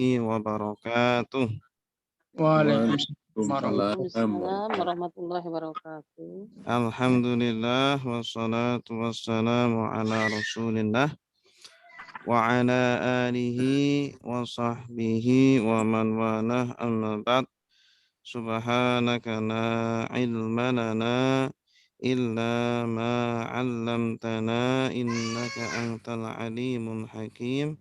wabarakatuh. Waalaikumsalam Waalaikumsalam warahmatullahi wabarakatuh. Alhamdulillah wassalatu wassalamu ala Rasulillah wa ala alihi wa sahbihi wa man walah amma ba'd. Subhanaka la ilma lana illa ma 'allamtana innaka antal alimul hakim.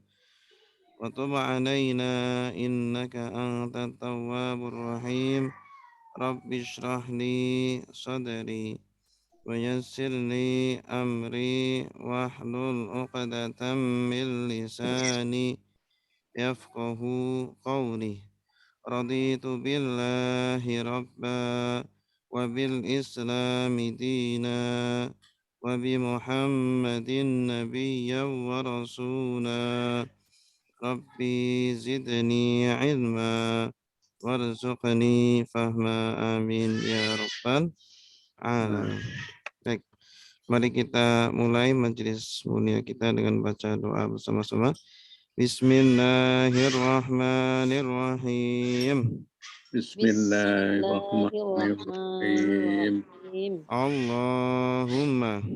Wa tub 'alaina innaka antat tawwabur rahim. Rabbi shrah li sadri wa yassir li amri wahlul 'uqdatam min lisani yafqahu qawli. Raditu billahi rabba wa bil islami dina wa bi Muhammadin nabiyyan wa rasula. Rabbi zidni ilma warzuqni fahma, amin ya rabbal alamin. Baik, mari kita mulai majelis mulia kita dengan baca doa bersama-sama. Bismillahirrahmanirrahim. Bismillahirrahmanirrahim. Bismillahirrahmanirrahim. Allahumma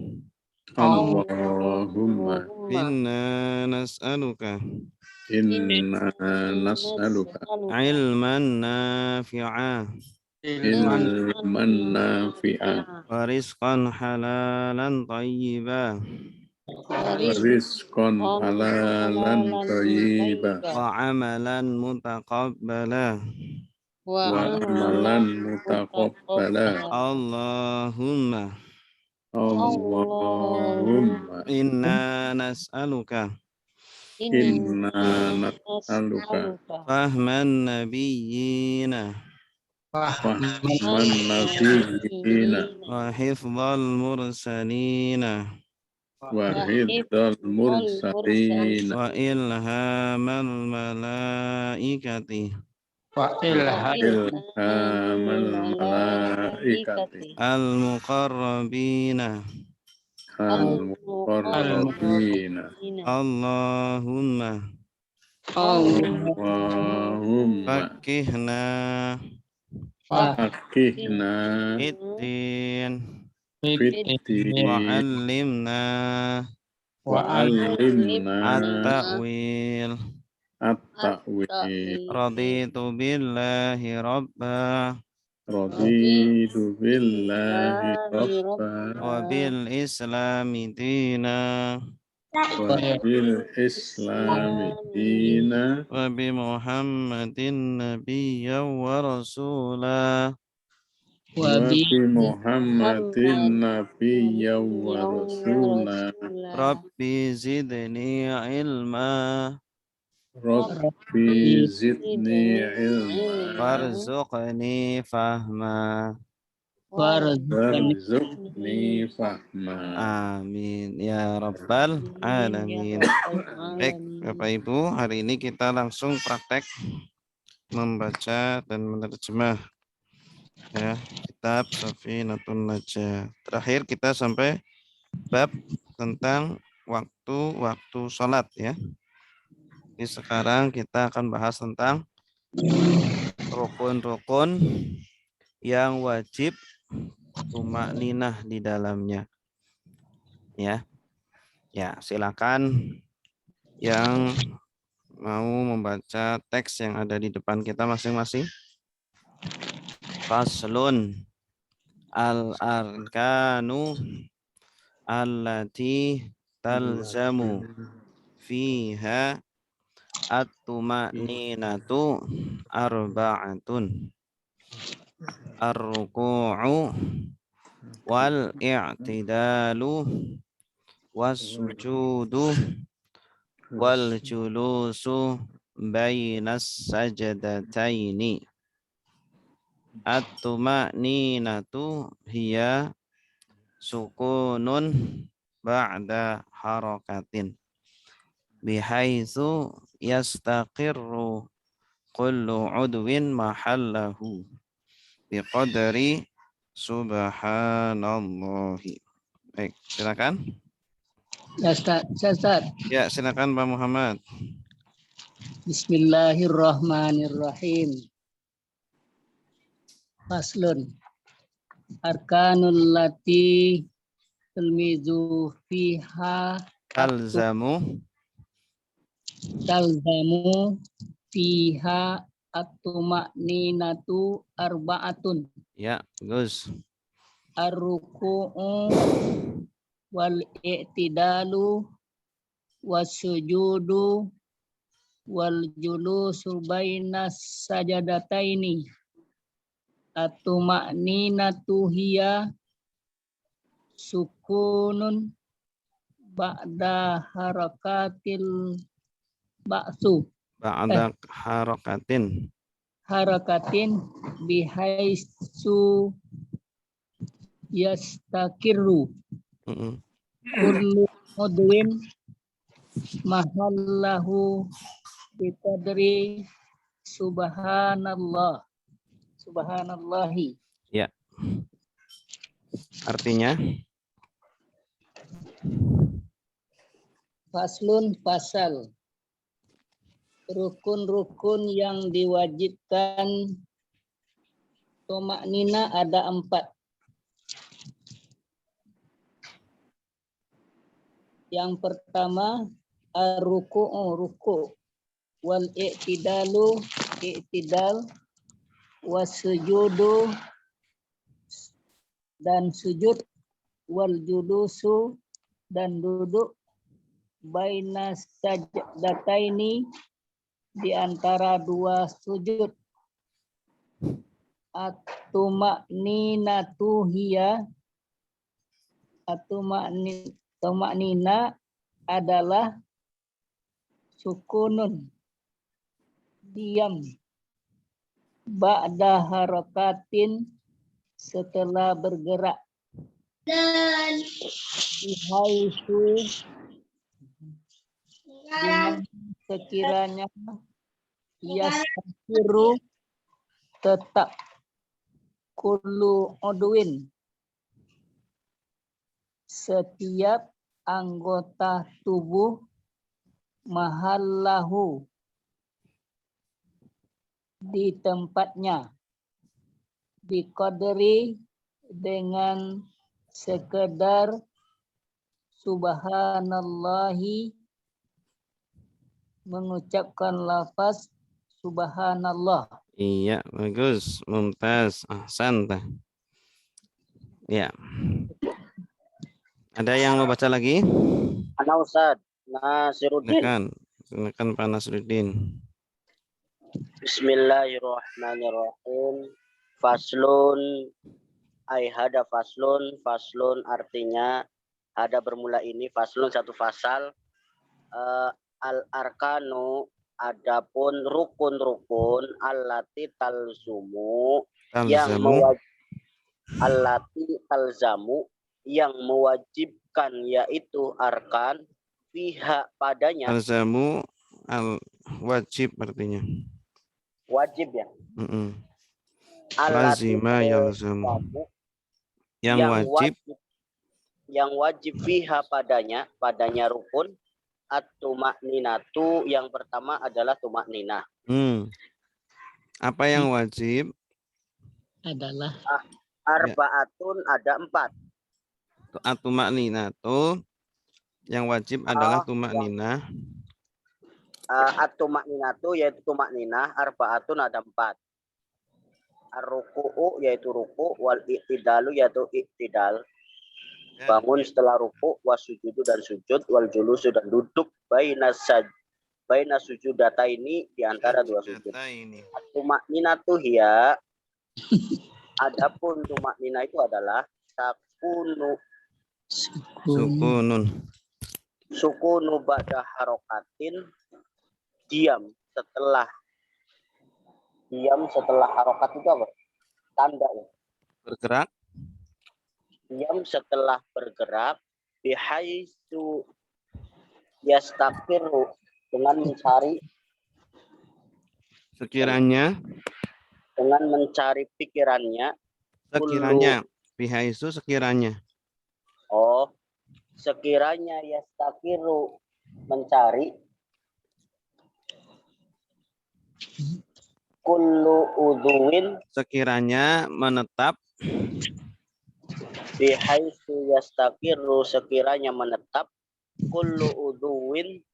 Allahumma inna nas'aluka inna nas'aluka Nas'aluka ilman nafi'a ilman nafi'an wa rizqan halalan tayyiba wa rizqan halalan thayyiban wa amalan mutaqabbala. wa amalan mutaqabbala. Allahumma Allahumma inna nas'aluka inna nas'aluka fahman nabiyyina fahman nabiyyina wa hifdzal mursalina wa hifdzal mursalina wa ilhamal malaikati wa ilhamal malaikati al-muqarrabina. al-muqarrabina. Allahumma Allahumma fakihna fakihna fiddin fiddin wa allimna wa allimna at-ta'wil. at-ta'wil. Raditu billahi rabba Raditu billahi rabba wa bil islami dina wa bil islami dina wa bi Muhammadin nabiyyan wa rasula. wa bi Muhammadin nabiyyan wa rasula. Rabbi zidni ilma Rabbi zidni ilma warzuqni fahma. warzuqni fahma. Amin ya rabbal alamin. Baik Bapak Ibu, hari ini kita langsung praktek membaca dan menerjemah ya kitab Safinatun Najah. Terakhir kita sampai bab tentang waktu sholat ya. Jadi sekarang kita akan bahas tentang rukun-rukun yang wajib tumakninah di dalamnya. Ya. Ya, silakan yang mau membaca teks yang ada di depan kita masing-masing. Faslun al-arkanu allati talzamu fiha at-tuma'ninatu arba'atun. Ar-ruku'u wal i'tidalu was sujudu wal julusu bainas sajdataini. At-tuma'ninatu hiya sukunun ba'da harakatin bihaitsu yastaqirru kullu udwin mahallahu biqadri subhanallahi. Baik, silakan. Ya Ustaz. Ya, silakan Pak Muhammad. Bismillahirrahmanirrahim. Faslun. Arkanul lati tilmizu fiha Talzamu talzamu fiha at-tuma'ninatu arba'atun. ya bagus. Ar-ruku'u wal i'tidalu wasujudu wal julusu bainas sajadataini. At-tuma'ninatu hiya sukunun ba'da harakatil ba'su Ba'da harakatin bihaisu yastakirru Mm-mm. kullu udwin mahallahu biqadri subhanallahi. Ya. Artinya Faslun pasal. Rukun-rukun yang diwajibkan tumaknina ada 4. Yang pertama ruku, wal i'tidalu i'tidal, wasujudu dan sujud, wal julusu dan duduk, bainas sajdataini di antara 2 sujud. At-tuma'ninatu hiya at-tuma'nina adalah sukunun diam ba'da harakatin setelah bergerak dan bihaisu dengan sekiranya yastakiru tetap kullu udwin setiap anggota tubuh mahallahu di tempatnya biqadri dengan sekedar subhanallahi mengucapkan lafaz subhanallah. iya bagus, mumtaz, ahsanta. Ya. Ada yang mau baca lagi? Ana Ustaz Nasiruddin. Silakan Pak Nasruddin. Bismillahirrahmanirrahim. Faslun hada faslun artinya ada bermula ini faslun satu fasal. Al arkanu adapun rukun-rukun allati talzumu yang allati talzamu yang mewajibkan yaitu arkan pihak padanya. Talzamu al wajib artinya. Wajib ya. Lazima yalzamu. Yang wajib fiha padanya rukun at-tuma'ninatu yang pertama adalah tumakninah. Apa yang wajib? Adalah arba'atun ada 4. At-tuma'ninatu yang wajib adalah tumakninah. At-tuma'ninatu yaitu tumakninah, arba'atun ada 4. Ar-ruku'u yaitu ruku, wal i'tidalu yaitu i'tidal. Bangun setelah ruku, wasujudu dan sujud, wal julusu dan duduk, baina sujudata ini di antara 2 sujud. Tumakninatu hiya adapun tumakninah itu adalah sukunu ba'da harokatin diam setelah harokat itu apa? Tanda ya. Bergerak. Diam setelah bergerak bihaisu yastaqiru dengan mencari pikirannya bihaisu sekiranya sekiranya yastaqiru mencari kullu udhuwin sekiranya menetap bihaitsu yastaqirru sekiranya menetap kullu udhuwin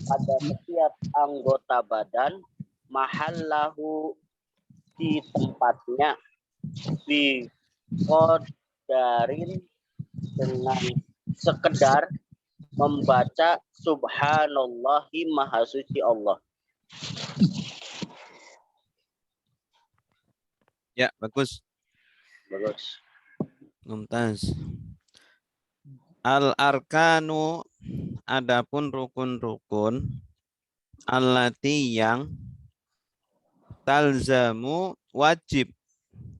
pada setiap anggota badan mahallahu di tempatnya bi qadarin dengan sekedar membaca subhanallahi maha suci Allah. ya bagus Bagus. mumtaz. Al arkanu adapun rukun-rukun allati yang talzamu wajib.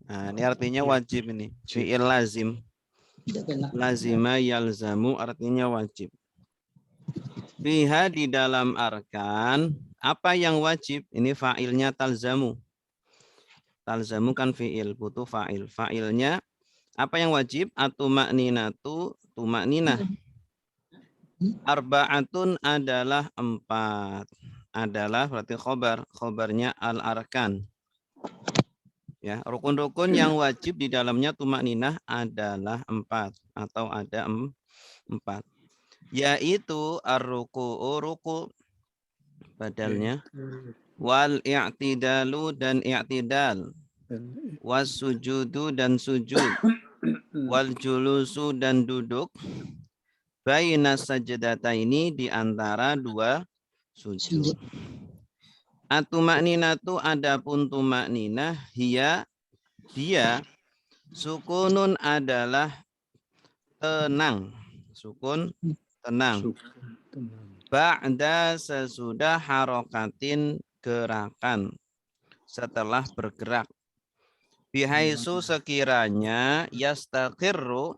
Nah, ini artinya wajib ini. Fi'il lazim. Tidak kena. Lazima yalzamu artinya wajib. Fiha di dalam arkan apa yang wajib? Ini fa'ilnya talzamu. Talzamu kan fi'il, butuh fa'il. Fa'ilnya apa yang wajib? Atumakninatu, tumakninah. Arba'atun adalah 4. Adalah berarti khobar. Khobarnya al-arkan. Ya, rukun-rukun yang wajib di dalamnya tumakninah adalah 4 atau ada 4. Yaitu ar-ruku'u ruku' badalnya wal i'tidalu dan i'tidal was sujudu dan sujud wal julusu dan duduk baina sajdataini di antara dua sujud. Atumakninatu adapun tumakninah dia sukunun adalah tenang. Sukun tenang. Ba'da sesudah harokatin gerakan. Setelah bergerak. Bihaisu sekiranya yastaqirru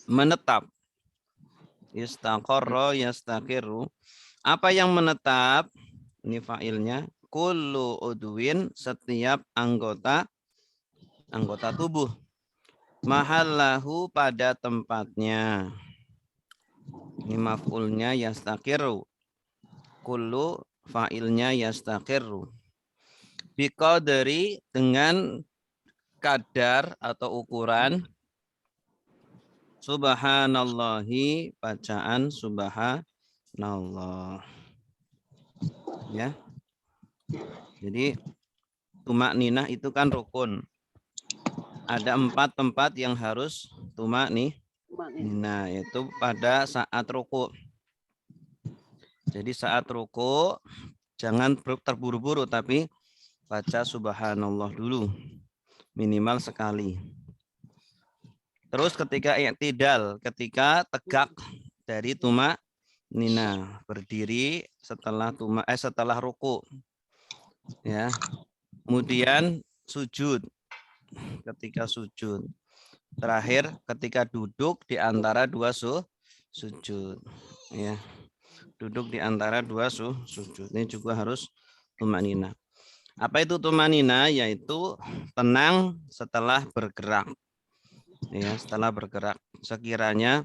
menetap. Istaqarra yastaqirru. Apa yang menetap? Ini fa'ilnya. Kullu udwin setiap anggota tubuh. Mahallahu pada tempatnya. Ini maf'ulnya yastaqiru. Kullu fa'ilnya yastaqiru. Biqadri dengan kadar atau ukuran subhanallahi bacaan subhanallah. Ya. Jadi tumakninah itu kan rukun. Ada 4 tempat yang harus tumakninah, itu pada saat ruku. Jadi saat ruku jangan terburu-buru tapi baca subhanallah dulu minimal sekali. Terus ketika i'tidal, ketika tegak dari tumakninah, berdiri setelah setelah ruku. Ya. Kemudian sujud. Ketika sujud. Terakhir ketika duduk di antara dua sujud. Ya. Duduk di antara dua sujud. Ini juga harus tumakninah. Apa itu tumakninah? Yaitu tenang setelah bergerak. Ya, setelah bergerak. Sekiranya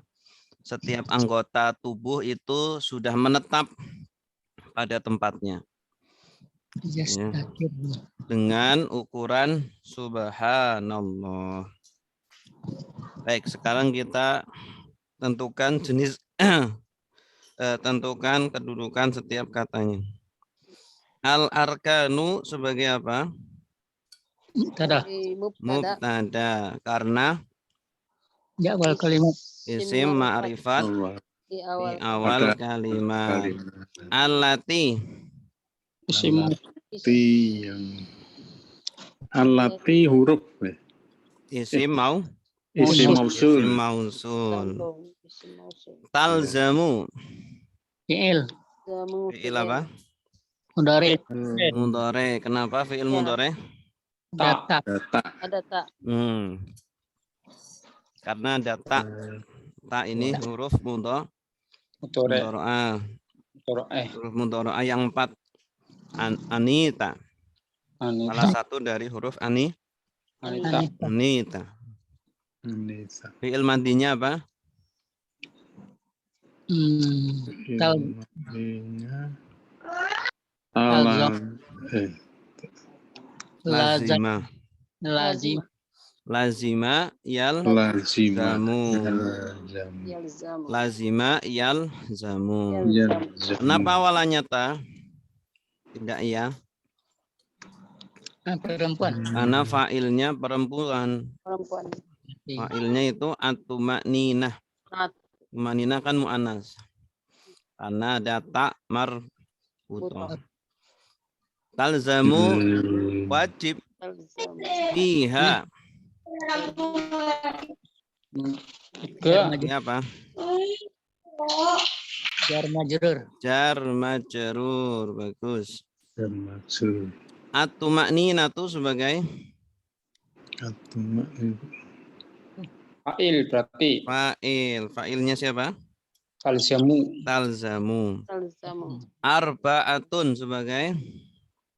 setiap anggota tubuh itu sudah menetap pada tempatnya. Ya. Dengan ukuran subhanallah. Baik, sekarang kita tentukan jenis tentukan kedudukan setiap katanya. Al-arkanu sebagai apa? Mubtada. Mubtada. Karena Ya awal kalimat. isim ma'rifat di awal kalimat. Allati. Isim Allati huruf. Isim Isim Isim mausul. mausul. Talzamu. fi'il. Fi'il apa? Mudhari. Mudhari. Kenapa fi'il mudhari? Data. Ada tak? Karena ada tak. Tak ini huruf mudhari'ah. Huruf mudhari'ah yang 4. Anita. Salah satu dari huruf Anita. Fi'il madinya apa? Lazima. Lazim. Lazima yal Lazima. zamu. Yalzamu. Lazima yal zamu. Yalzamu. Kenapa walanya ta? Tidak ya. Perempuan. Karena fa'ilnya perempuan. Perempuan. Fa'ilnya itu atumakninah. Nah, Tumakninah kan mu'anas. Karena ada tak marbutoh. butoh. Talzamu wajib Yalzamu. fiha. Jar Ini apa? majrur. Jar majrur. Bagus. Maksud. Atumakninah itu sebagai Fa'il berarti fa'il. Fa'ilnya siapa? talzamu, Talzamu. Yalzamu. Arba'atun sebagai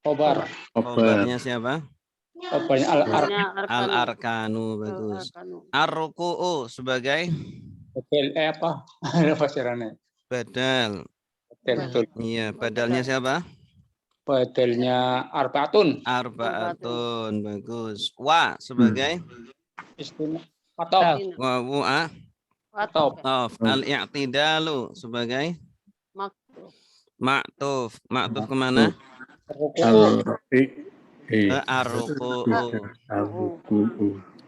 khobar, khobarnya siapa? khobarnya al-ar, Al arkanu. Bagus. Ar-ruku'u sebagai betul apa? Ada fasirannya. badal. Betul. Iya, badalnya siapa? Badalnya arbaatun. Arba'atun. Bagus. Wa sebagai Istimewa. Atau wa Atau. Ma'tuf. Al-i'tidalu sebagai Maktub. ma'tuf. Ma'tuf kemana? Ke ar-ruku'u.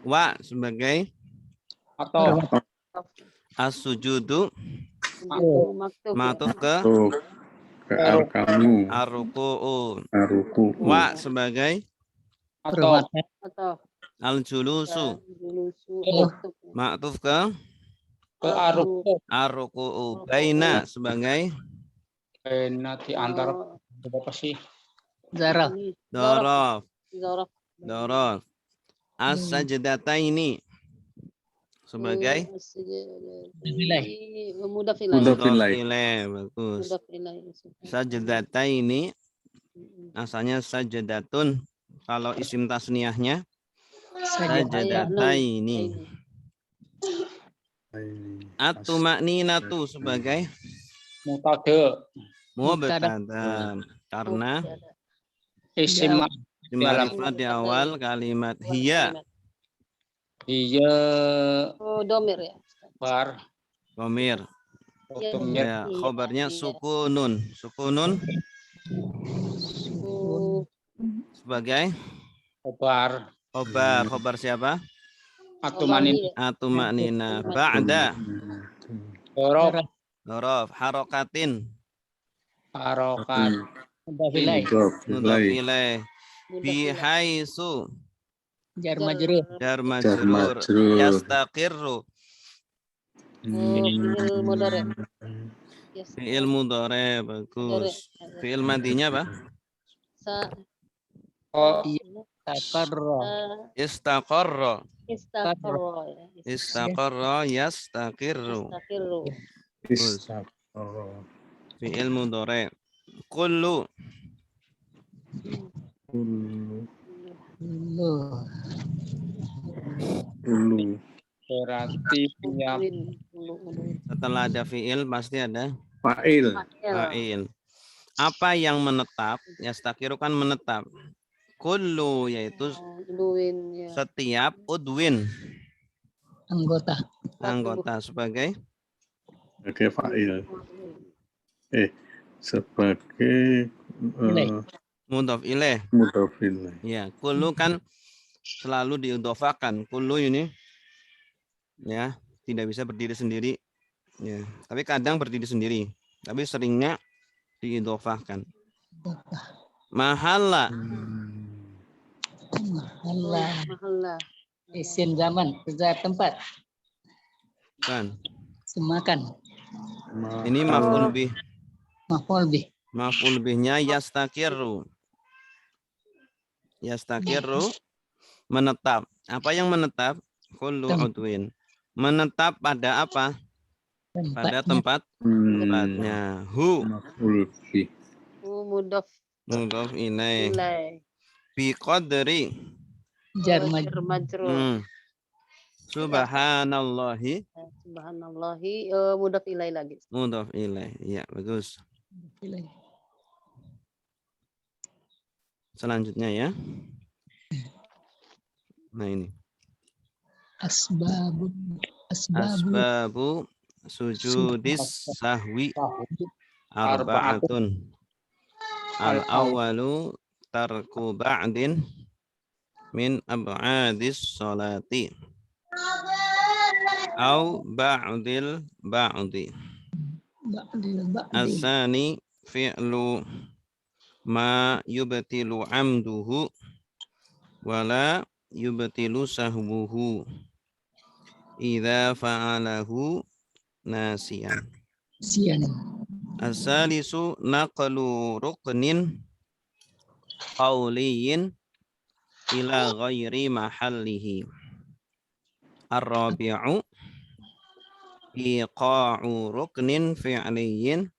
Wa sebagai atau as-sujudu. Maktub. Ma'tuf ke Kamu ar-ruku'u. Aruku Wa sebagai atau Atau. al-julusu. Julusu. Ma'tuf ke ke aruk ar-ruku'u. Baina sebagai nanti antara berapa sih? Zaraf. dorof. Zorof. Dorof. As-sajdataini sebagai Mudaf ilaih. Mudaf mudhaf ilaih. ilaih. Bagus. Mudaf ilaih. Sajdataini asalnya sajdatun. Kalau isim tasniyahnya sajdataini. At-tumakninatu sebagai Mutada mubtada. Karena isim ma'rifat di awal kalimat hiya. iya Oh, domir ya. bar Komir. Ya, khobarnya sukunun. Sukunun sebagai khobar khobar. Khobar siapa? atumanin Atumaknina. Ba'da dorob dorof. Harokatin. harokat Mudaf ilaih. Mudhaf ilaih. Bihaisu. Jar majrur. Jar majrur. Yastaqirru. Fi'il mudhari. Fi'il mudhari. Bagus. Fi'il madinya apa? oh Takarra. Istaqarra. Istaqarra. Istaqarra yastaqirru. Istaqirru. Fi'il mudhari. Kullu. berarti punya Setelah ada fi'il pasti ada Fa'il. fa'il. Apa yang menetap? Yastaqiru kan menetap. Kullu yaitu Duin ya. setiap udwin. Anggota. Anggota sebagai Sebagai fa'il. Sebagai mudhaf ilaih. mudhaf ilaih. Ya, kullu kan selalu diidhofakan. Kullu ini ya tidak bisa berdiri sendiri. Ya, tapi kadang berdiri sendiri. Tapi seringnya diidhofakan. Mahalla. Allah. Mahalla. Isim zaman. Kerja tempat. Kan. Semakan. Ini maf'ul bih. Maf'ul bih. Maf'ul bihnya yastaqirru. Yastaqirru menetap. Apa yang menetap? Kullu udwin. Menetap pada apa? Pada tempat tempatnya. Hu Maf'ul bih. Mudaf mudhaf ilaih. ilaih. Bi qadri Jar majrur. Majrur. Subhanallahi. Subhanallahi. Mudaf ilaih lagi. Mudhaf ilaih. Ya, bagus. Selanjutnya ya. Nah ini. Asbabu Asbabu sujudis sahwi arba'atun. Al-awwalu tarku ba'din min ab'adis sholati au ba'dil ba'di. Asani fi'lu ma yubtilu amduhu wala yubtilu sahbuhu idza fa'alahu nasiyan. sian. Asalisu naqlu ruknin qawliyin ila ghairi mahallihi. Ar-rabi'u iqa'u ruknin fi'liyin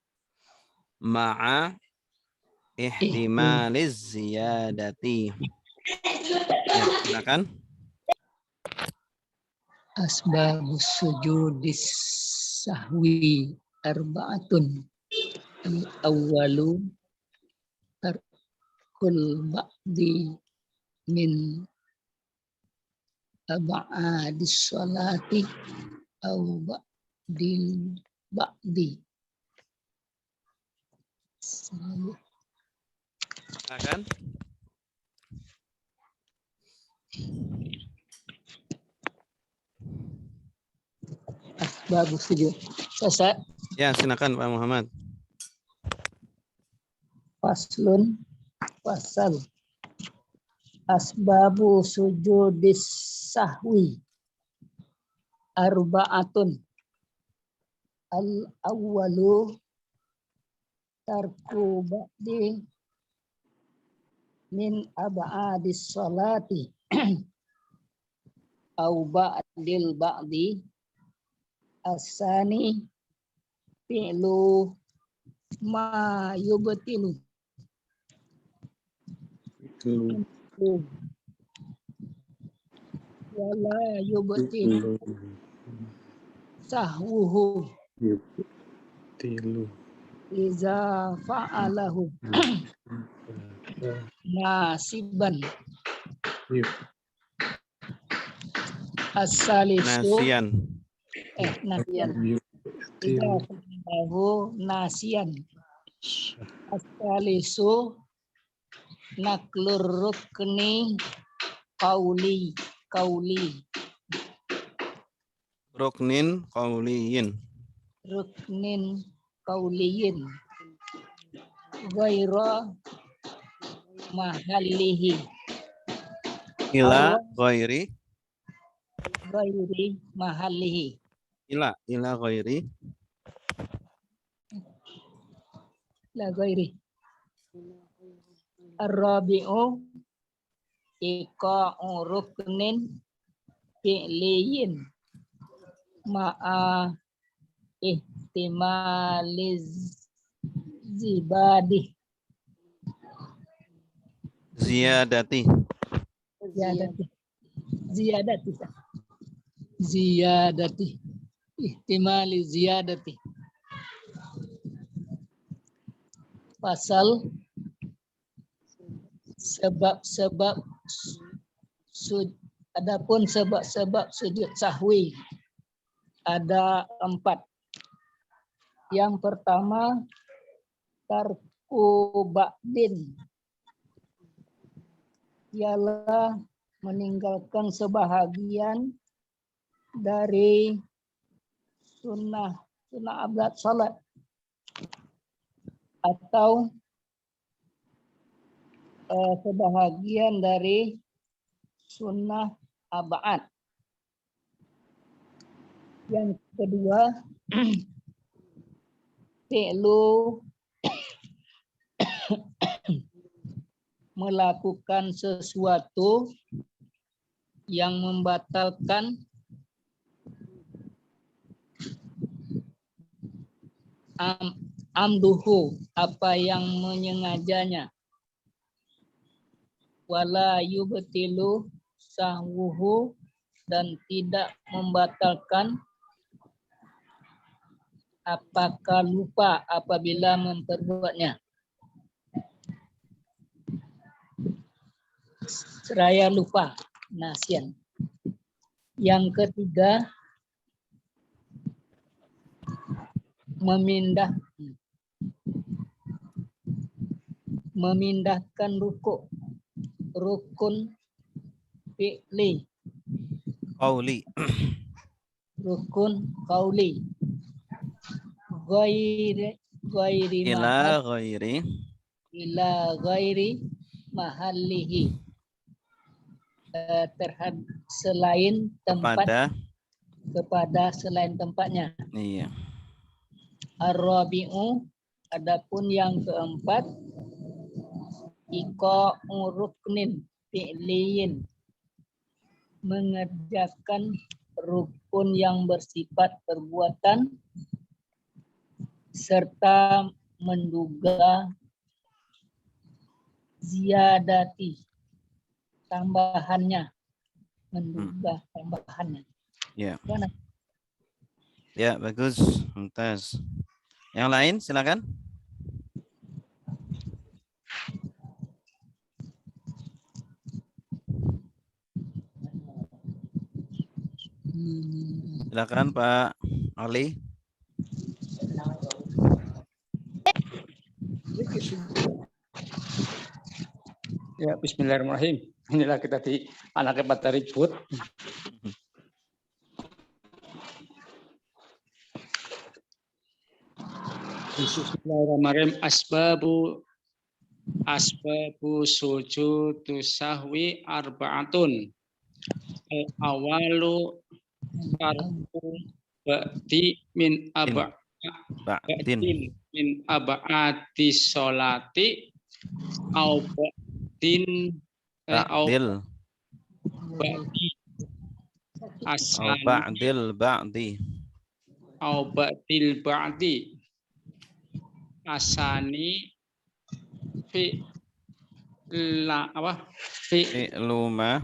ma'a ihtimaliz ziyadati. Ya, silakan. Asbabu sujudis sahwi arba'atun. Al-awwalu tarkul ba'di min ab'adis sholati au ba'dil ba'di. Silakan. Asbabu sujud. Sasa Ya, silakan Pak Muhammad. Faslun fasal asbabu sujudis sahwi arba'atun. Al awwalu tarku ba'di min ab'adis sholati au ba'dil ba'di. Asani fi'lu ma yubtilu Itu. wala yubtilu sahwuhu Tilu. iza fa'alahu nasiban. As-salisu Nasian. nasian. Iza fa'alahu nasian. As-salisu naklur rukni kauli Ruknin qawliyin. ruknin kauliyin ghaira mahallihi Ila ghairi. ghairi mahallihi Ila ghairi. la ghairi. Ar-rabi'u iqa'u ruknin fi'liyin ma'a ihtimaliz zibadi Ziyadati. ziyadati ihtimali ziyadati. Pasal sebab-sebab adapun sebab-sebab sujud sahwi ada 4. Yang pertama tarku ba'din, ialah meninggalkan sebahagian dari sunnah abad salat atau sebahagian dari sunnah abad. Yang kedua fi'lu melakukan sesuatu yang membatalkan amduhu, apa yang menyengajanya, wala yubtilu sahwuhu, dan tidak membatalkan apakah lupa apabila memperbuatnya. Seraya lupa. nasian. Yang ketiga, memindahkan rukun fi'li, Qauli. rukun qauli, ghairi Ila ghairi. ila ghairi mahallihi, selain tempat, kepada selain tempatnya. Iya. Ar-rabi'u, adapun yang keempat, iqa'u ruknin fi'liyin, mengerjakan rukun yang bersifat perbuatan serta menduga ziyadati, tambahannya, menduga tambahannya. Ya. Mana? Ya, bagus. Mumtaz. Yang lain silakan. Silakan Pak Ali. Ya, bismillahirrahmanirrahim. Inilah kita di anaknya pada ribut. Bismillahirrahmanirrahim. Asbabu sujudu sahwi arba'atun. Al-awalu tarku ba'di min Ba'din. min aba'ati sholati au ba'din au Ba'dil. ba'di Au asani ba'dil ba'di. au ba'dil ba'di asani fi Luma.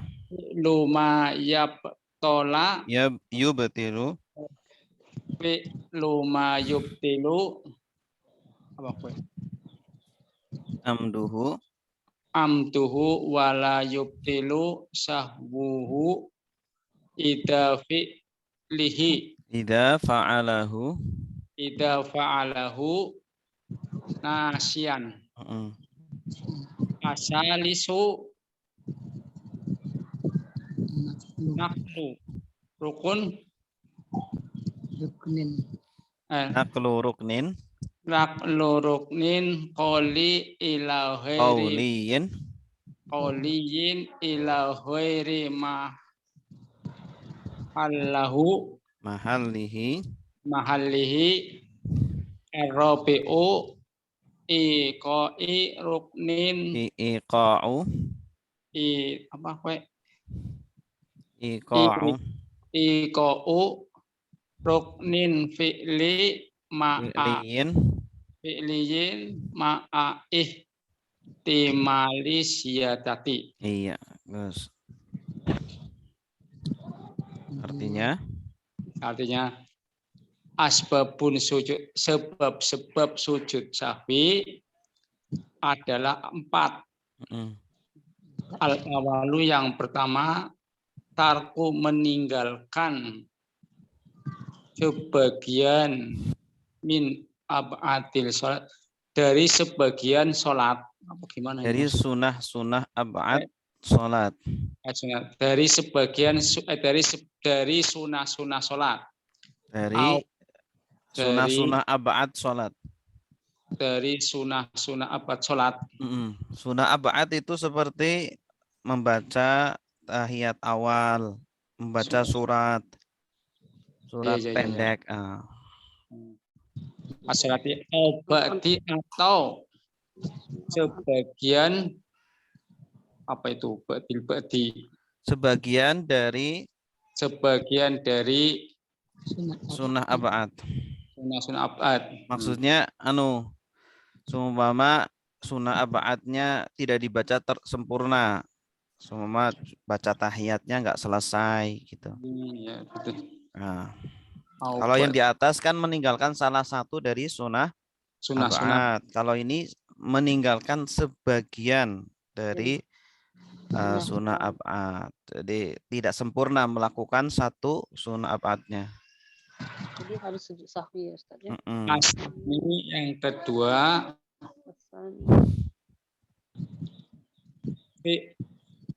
luma yabtola Yubtilu. fi luma yubtilu apa kue Amduhu. amtuhu wala yubtilu sahbuhu idza fi'lihi Idza fa'alahu. nasian Heeh. asalisu naklu rukun Ruknin. Naqlu ruknin. naklu ruknin qoli ila ghairi Qauliyin. qoliyin ila ghairi ma allahu Mahallihi. Ar-rabi'u iqa'i ruknin Iqa'u. apa kue Iqa'u. iqa'u ruknin fi'liyin ma'a ihtimali siyadati. Iya, bagus. Artinya asbabun sujud, sebab sujud sahwi adalah 4. Al-awalu yang pertama, tarku meninggalkan sebagian min ab'adil sholat, dari sebagian sholat. Apa gimana? dari sunah ab'ad sholat. Dari sebagian dari sunah-sunah sholat. Dari sunah ab'ad sholat. Dari sunah-sunah abad sholat. Sunah ab'ad itu seperti membaca tahiyat awal, membaca surat pendek. Asalati obati atau sebagian apa itu ba'di Sebagian dari sunah ab'ad. Sunah abad. Maksudnya seumpama sunah ab'adnya tidak dibaca sempurna. Seumpama baca tahiyatnya nggak selesai gitu. Ya, betul. Nah, kalau yang di atas kan meninggalkan salah satu dari sunah ab'ad. Kalau ini meninggalkan sebagian dari Nah, sunnah ab'ad. Jadi tidak sempurna melakukan satu sunnah ab'adnya. Jadi harus sujud sahwi ya Ustaz ya. Mm-mm. Ini yang kedua,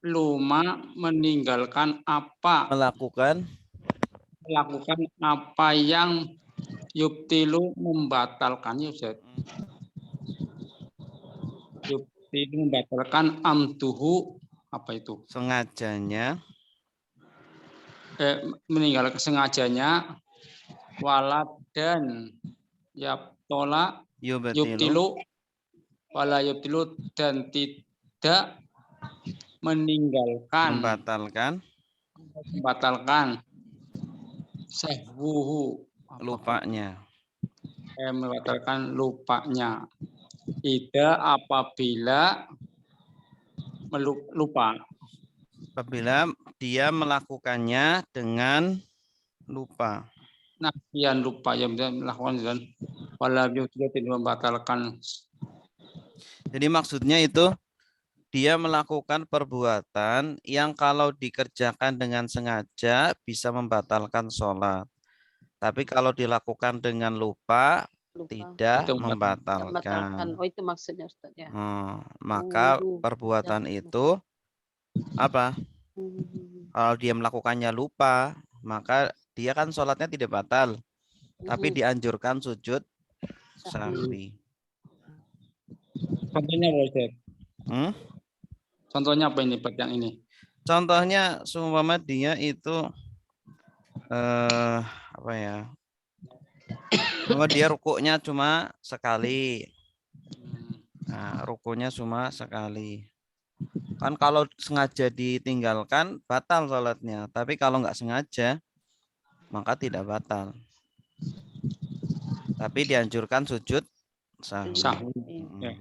luma meninggalkan apa, Melakukan melakukan apa yang yubtilu membatalkannya, Ustaz. Yubtilu membatalkan amduhu, apa itu? sengajanya, Meninggalkan sengajanya, walad dan yaptola, yubtilu, yubtilu, wala yubtilu, dan tidak meninggalkan, membatalkan sahwuhu, lupanya. membatalkan lupanya. Ida apabila lupa. Apabila dia melakukannya dengan lupa. Nah, yang lupa yang melakukan dan wala yubtilu, tidak membatalkan. Jadi maksudnya itu dia melakukan perbuatan yang kalau dikerjakan dengan sengaja bisa membatalkan sholat. Tapi kalau dilakukan dengan lupa, tidak Itu membatalkan. Oh itu maksudnya Ustaz ya. Maka Wudu. perbuatan itu apa? Kalau dia melakukannya lupa, maka dia kan sholatnya tidak batal. Tapi dianjurkan sujud sahwi. Contohnya apa, Ustaz? Contohnya apa ini, yang ini? Contohnya seumpama dia itu apa ya? Bahwa dia rukuknya cuma sekali. Nah, rukuknya cuma sekali. Kan kalau sengaja ditinggalkan batal sholatnya. Tapi kalau nggak sengaja maka tidak batal. Tapi dianjurkan sujud sahwi. Ya.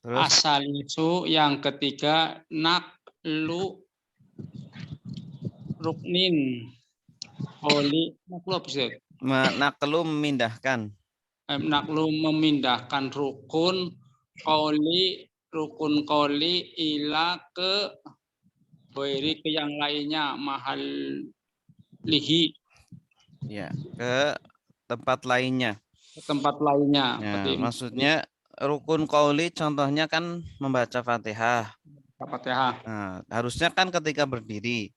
Terus Asal itu yang ketiga, naklu ruknin oli naklu memindahkan. Naklu memindahkan rukun koli ila ke beri ke yang lainnya, mahal lihi, Ya, ke tempat lainnya. Tempat lainnya. Ya, maksudnya rukun qauli contohnya kan membaca Fatihah. Nah, harusnya kan ketika berdiri.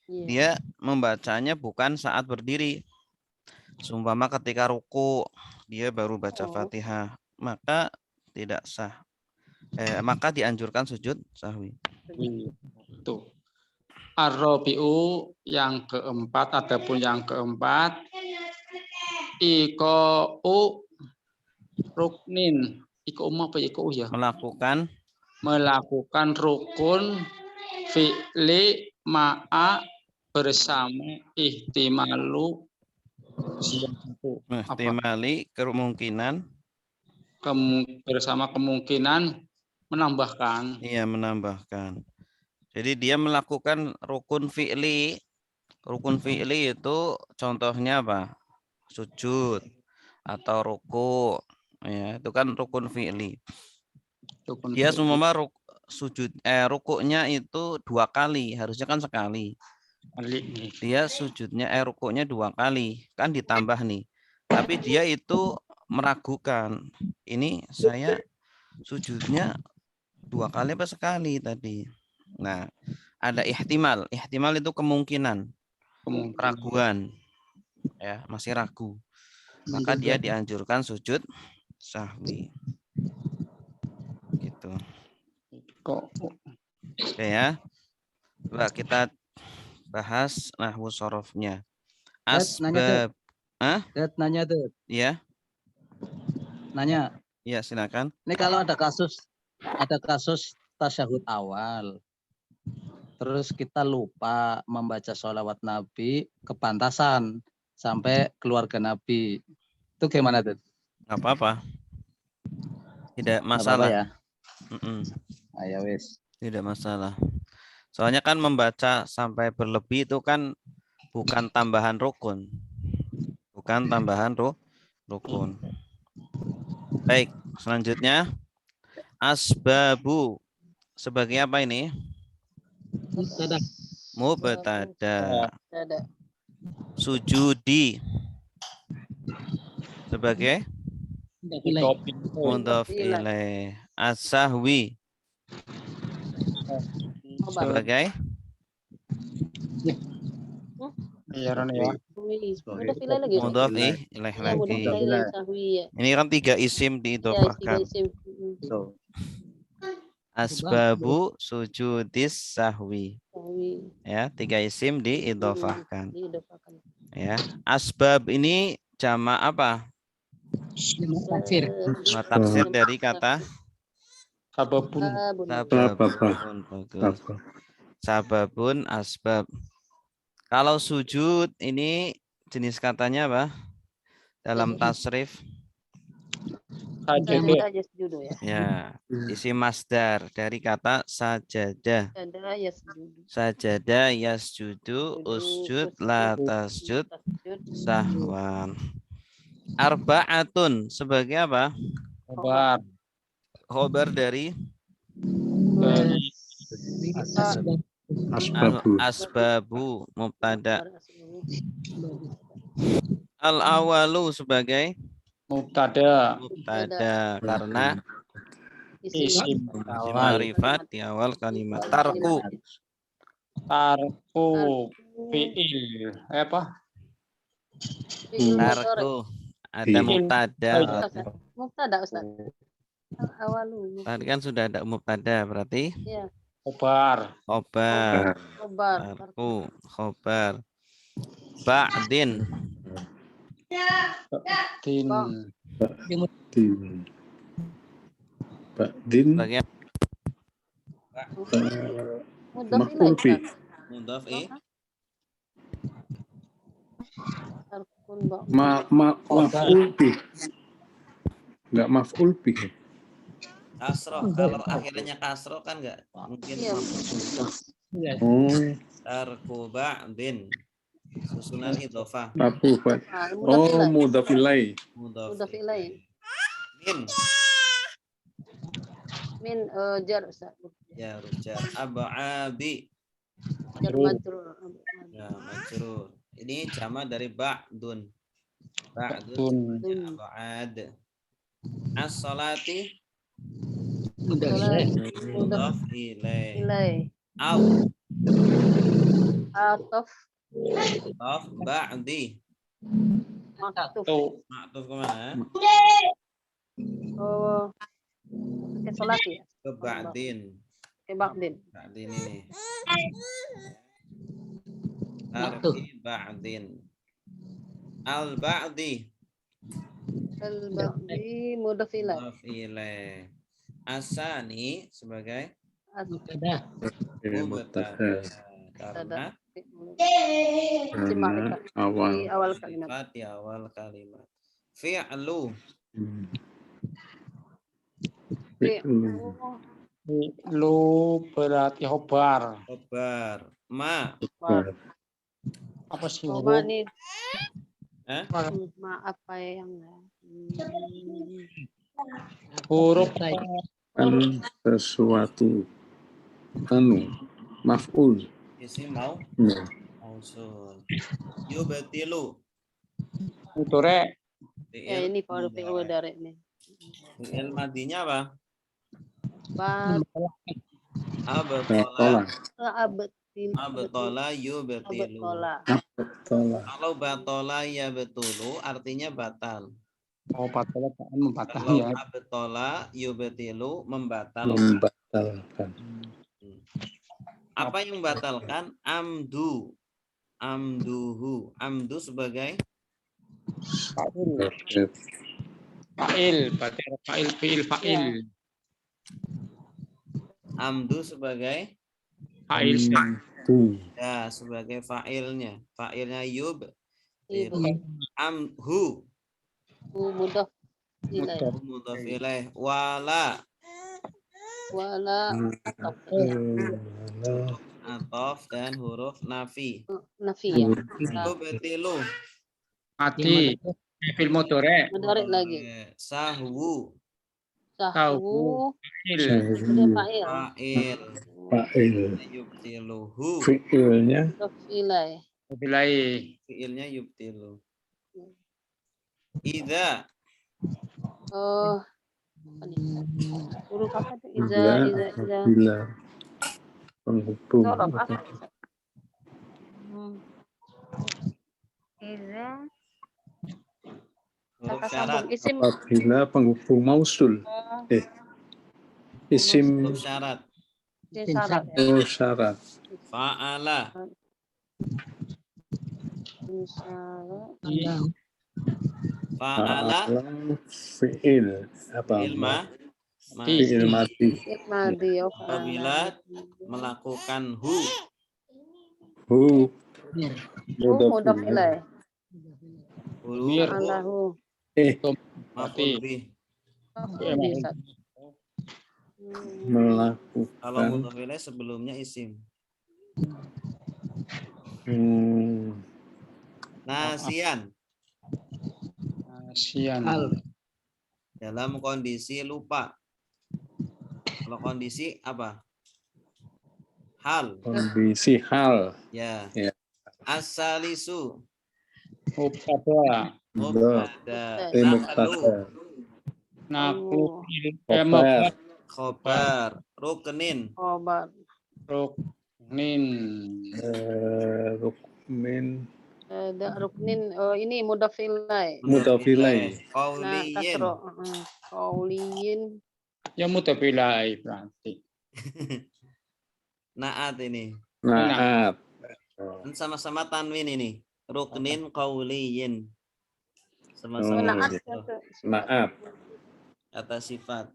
Dia membacanya bukan saat berdiri. Seumpama ketika ruku dia baru baca Fatihah, maka tidak sah. Maka dianjurkan sujud sahwi. Tuh. Ar-Rabi'u yang keempat, adapun yang keempat, iqa'u ruknin. Iqa'u apa iqa'u ya? Melakukan rukun fi'li ma'a bersama ihtimalu kemungkinan bersama kemungkinan menambahkan. Iya, menambahkan. Jadi dia melakukan rukun fi'li. Rukun fi'li itu contohnya apa? Sujud atau ruku. Ya, itu kan rukun fi'li. Dia semua rukuknya itu 2 kali, harusnya kan sekali. Dia sujudnya rukuknya 2 kali, kan ditambah nih. Tapi dia itu meragukan. Ini saya sujudnya 2 kali apa sekali tadi. Nah, ada ihtimal. Ihtimal itu kemungkinan. Keraguan. Ya, masih ragu. Maka dia dianjurkan sujud sahwi. Gitu. Oke ya. Coba kita bahas nahwu sorofnya. Asbab. Nanya tuh. Iya. Nanya. Iya, silakan. Ini kalau ada kasus tasyahud awal. Terus kita lupa membaca sholawat Nabi kepantasan sampai keluarga Nabi. Itu gimana tuh? Nggak apa-apa. Tidak masalah. Nggak apa-apa ya. Ayo wis. Tidak masalah. Soalnya kan membaca sampai berlebih itu kan bukan tambahan rukun. Bukan tambahan rukun. Baik, selanjutnya asbabu. Sebagai apa ini? Mubtada. Ada. Sujudi sebagai mudhof ilaih. As-sahwi sebagai Iya, Ron ya. Udah pilih lagi. Ustaz. mudhof ilaih Ya, mudah lagi. pilih lagi sahwi ya. Ini kan 3 isim Ya, tiga diidhofahkan. isim. Asbabu sujudis sahwi. Sahwi. Ya, 3 isim diidhofahkan. Diidofakan. Ya, asbab ini jamak apa? Tafsir. Tafsir dari kata Sababun. Sabun. sababun. Bagus. Apa? Sababun asbab. Kalau sujud ini jenis katanya apa? Dalam tasrif Sajadah. Sajadah yasjudu ya. ya, isim masdar dari kata sajadah. Sajadah yasjudu. Sajadah yasjudu usjud la tasjud sahwan. Arba'atun sebagai apa? Kabar. Khobar dari Dari Asbabu. asbabu mubtada. Al awalu sebagai mubtada. mubtada karena Isim ma'rifat di awal kalimat. Tarku tarku fiil. Apa? tarku ada mubtada. Mubtada Ustaz. Awalu. Tadi kan sudah ada mubtada berarti Ya. Khobar. khobar. Khobar. Tarku khobar. Ba'din Tin. Din. Ba'din. sebagai Mudhof Maf'ul ilaih. bih. mudhof Tarkun ba'. Maf'ul bih. Enggak maf'ul bih. kasro. Kalau akhirnya kasro kan enggak mungkin Iya. Oh, tarku ba'din susunan idhofah apa Pak? Mudhof Oh, ilaih. mudhaf ilaih. mudhof Mudhof ilaih. min Min jar Ustaz. ya rujar ab'adi Jar majrur. ya majrur. Ini jama dari ba'dun Tun. ya, ab'ad. As-salati Mudhof mudhof ilaih. ilaih. Au Atof mudhof ba'di maktuf. Tu. ma'tuf kemana? Oh. Ke salat ya. Ke ba'din. Ke ba'din. Ba'din ini. Tarki ba'din. Al-ba'di Al-ba'di mudhof ilaih. mudhof ilaih. Asani sebagai Mubtada. Ya, mubtada mubtada. karena Karena awal. Di awal kalimat. sifat di awal kalimat. Fi'lu Hmm. Fi'lu. Lu berarti khobar. khobar. Ma Apa sih Coba huruf? nih. Eh? Ma apa yang Huruf Kan sesuatu maf'ul. isim mau Ya. mausul. Yubtilu mutore. ya ini baru fi'il dari ini. Fi'il madinya apa? Ba Abtola abtil abtola yubtilu. abtola. Tolak. Kalau batola ya betulu artinya batal. Oh, batal kan membatal Kalau ya. abtola yubtilu membatal. Membatalkan. Apa yang membatalkan? Amdu. Amduhu. Amdu sebagai Fa'il. Fa'il. Berarti fa'il fi'il fa'il. amdu sebagai Fa'il. Tuh. ya sebagai fa'ilnya. Fa'ilnya yub. Ibu Amhu mudhof ilaih. mudhof ilaih. Wala Wala atof atof dan huruf nafi. nafi ya. Yubtilu Mati. Fi'il mutore. Mudhari lagi. sahwu Tahu. Il. Udah Syahrir. fa'il. Fa'il. Fa'il. Yubtiluhu. Fi'ilnya Mudhaf ilaih. Bilai. Fi'ilnya yubtilu. Idza. Oh, apa nih? Huruf apa tuh? Iza Iza. apabila penghubung Huruf apa? apa? Iza. Huruf Kata syarat. sambung isim. Apabila penghubung mausul. Oh, Isim Huruf syarat. isim syarat ya. syarat. Fa'ala. Isim syarat. Allah. Fa'ala. Fi'il apa? Fi'il Fi'il mati. Madi ya. Apabila melakukan hu. Hu Mir. Mudhaf ilaih. Huruf Allahu. maf'ul bih. Bisa. Kalau melakukan mudhaf ilaih sebelumnya isim. Nasian. Sian. Al. Dalam kondisi lupa. Kalau kondisi apa? Hal. kondisi hal. Ya. Ya. Asalisu. Mubtada. Mubtada. Mubtada. Naklu. Khobar. Khobar. Ruknin. Obat. Ruknin. Rukmin Ada ruknin. Oh, ini mudhaf ilaih. mudhaf ilaih. Nah, Qauliyin. kasro. Qauliyin. Ya mutabilai berarti. Naat ini. Naat. Kan sama-sama tanwin ini. Ruknin qauliyin. Oh, Sama-sama Naat. Naat. kata sifat.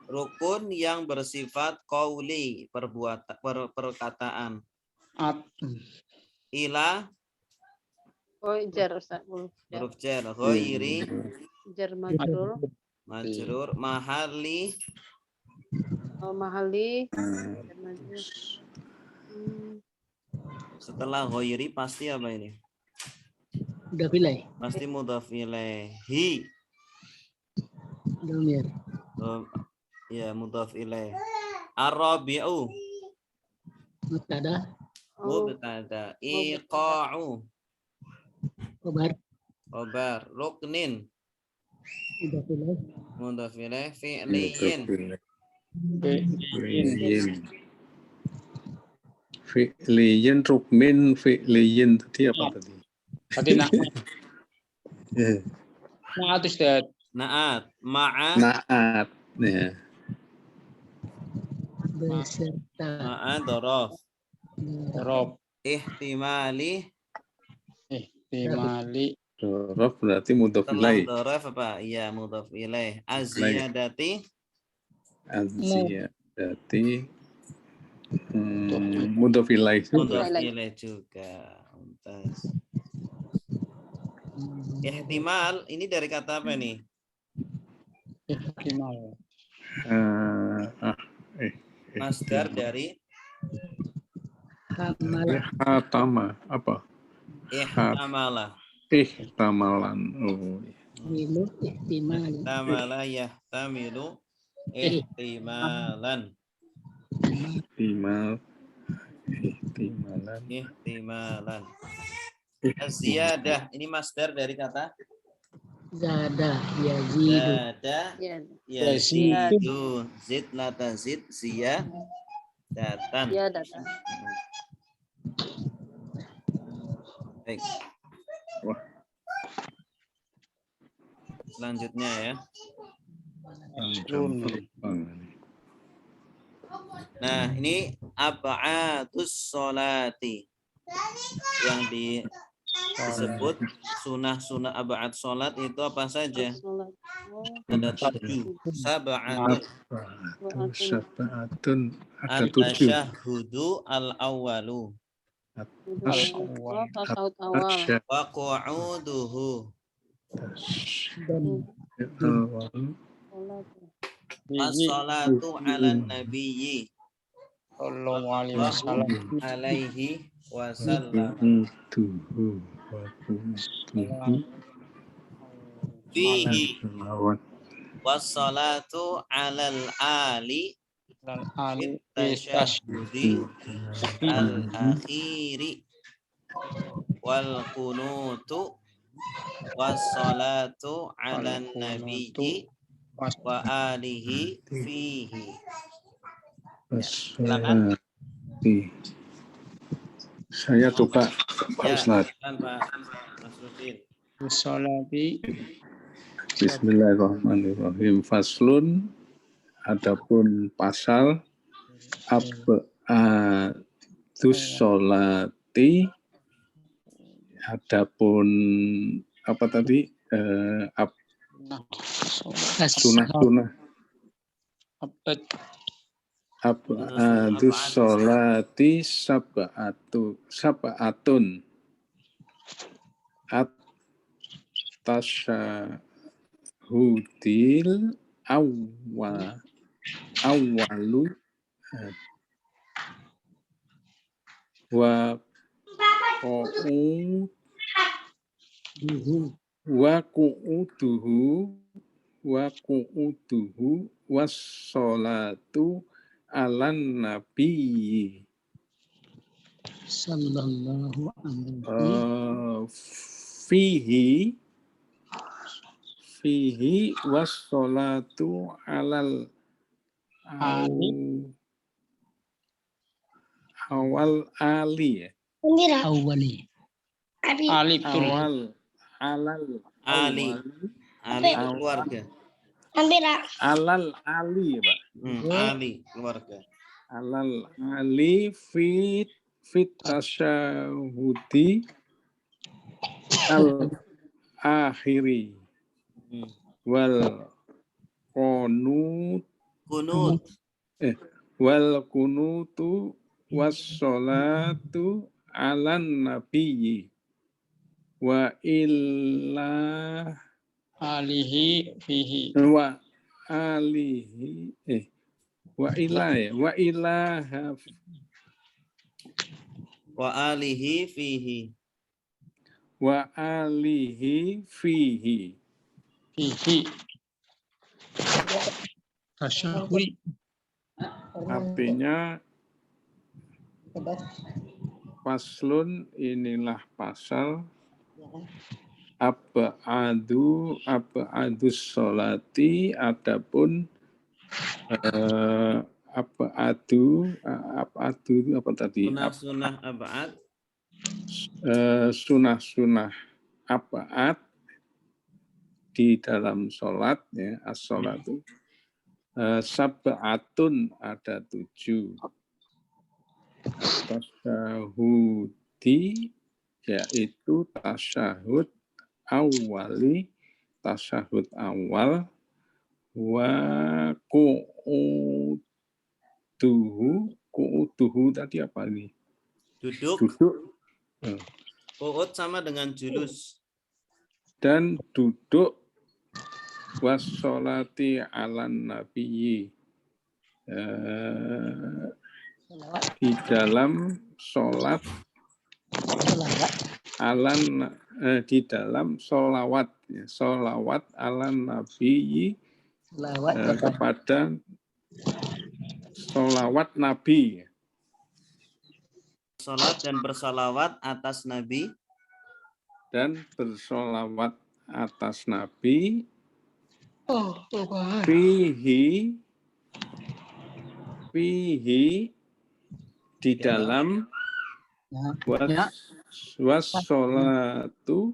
Rukun yang bersifat qauli, perkataan. At. Ila Oh, jar Ustaz. huruf jar, ghairi Jar majrur. majrur, mahali Oh, mahali. Jar majrur. setelah ghairi pasti apa ini? Udah pilih. Pasti mudhaf ilaihi. Domir. Ya, mudhaf ilaih. Ar-rabi'u Mubtada. Oh, mubtada, iqa'u Khobar. khabar, ruknin Udah pilih. mudhaf ilaih, fi'liyin Fi'liyin. Fi'liyin, rukmin, fi'liyin tadi apa tadi? Tadi nak. Naat Ustaz. naat, ma'a Naat. Ya. Beserta. ma'a dhorof, Rob. ihtimali Ihtimali. Dhorof berarti mudhaf setelah ilaih. dhorof apa? Iya, mudhaf ilaih. Aziyadati Aziyadati. Mudhaf ilaih juga. mudhaf ilaih juga. Mumtaz. Ihtimal ini dari kata apa nih? Ihtimal. Masdar dari Hamal. Hatama apa? ihtamala. Ihtamalan. Oh. Milu. Ihtimal. Ihtamala yahtamilu ihtimalan. Ihtimal. Ihtimalan. Ihtimalan. Az-ziyadah ini masdar dari kata Zada. Yazidu. zada ya. yazidu. Zid la tazid ziyadatan. Ya, datang. Baik. Wah. Selanjutnya ya. Nah, ini ab'atus sholati yang disebut sunah-sunah ab'ad sholat itu apa saja? Sholat. Oh, Ada 7. Sab'atun. Sab'atun. Ada 7. At-tasyahudu al-awwalu. Oh, tasawuf awal. Wa qu'uduhu. Dan Sholat. As-salatu ala nabiyyi. Sallallahu alaihi wasallam. Alaihi wasallam. Tuhu. Fihi. wassalatu alal ali dan ali tasyahudi al akhiri wal kunutu wassalatu ala nabiyyi wa alihi fihi. Silakan. Saya coba Pak Ya, Ustaz. silakan Pak Nasruddin. Salati Bismillahirrahmanirrahim. Faslun, adapun pasal ab'adus sholati, adapun apa tadi? Sunah-sunah ab'adus sholati sab'atun tasyahudil awalu wa qu'uduhu wassalatu alan nabiyyi Sallallahu alaihi fihi wassalatu alal awal ali awali. Ali betul. awal alal Ali keluarga. alal ali Pak Ali keluarga. alal ali fit tasyahudi al akhiri wal kunutu wassalatu alan nabiyyi wa Alihi fihi. Wa alihi fihi. Fihi. Tasyahud. Artinya faslun, inilah pasal ab'adus sholati, adapun ab'adu apa tadi? Sunah ab'ad. Sunah-sunah ab'ad di dalam sholat, ya, as-sholatu. Sab'atun, ada 7. Tasyahudi, yaitu tasyahud awali, tasyahud awal, wa qu'uduhu tadi apa ini? Duduk. Qu'ud sama dengan julus. Dan duduk wassolati alan nabiyyi, di dalam sholat di dalam sholawat, ya, sholawat alan nabiyyi, kepada sholawat nabi, Salat dan bersalawat atas Nabi. dan bersolawat atas Nabi. Fihi di dalam wassolatu,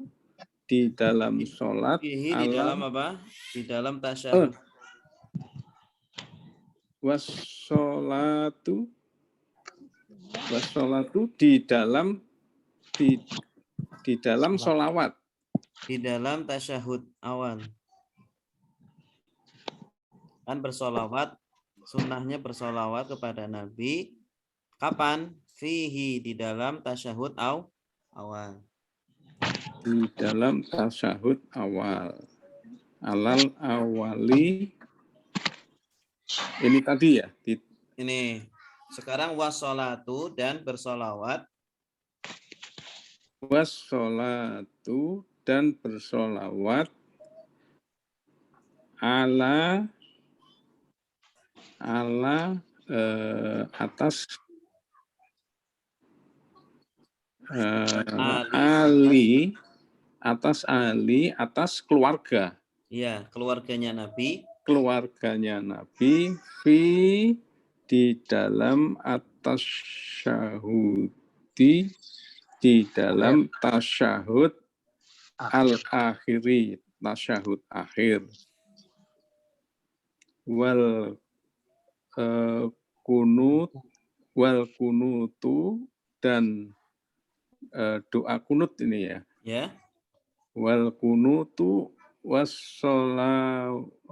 di dalam sholat. Fihi di dalam apa? Di dalam tasyahud. Wassolatu di dalam sholawat. Di dalam tasyahud awal. Kan bersolawat, sunnahnya bersolawat kepada Nabi. Kapan? Fihi di dalam tasyahud awal. Di dalam tasyahud awal. Alal awali. Ini tadi ya. Ini. Sekarang wassolatu dan bersolawat. Wassolatu dan bersolawat ala atas ali atas keluarga. Ya, keluarganya Nabi. Keluarganya Nabi fi di dalam atas syahudi di dalam tasyahud al-akhiri, tasyahud akhir. Wal kunutu dan doa kunut ini ya. Ya. Wal kunutu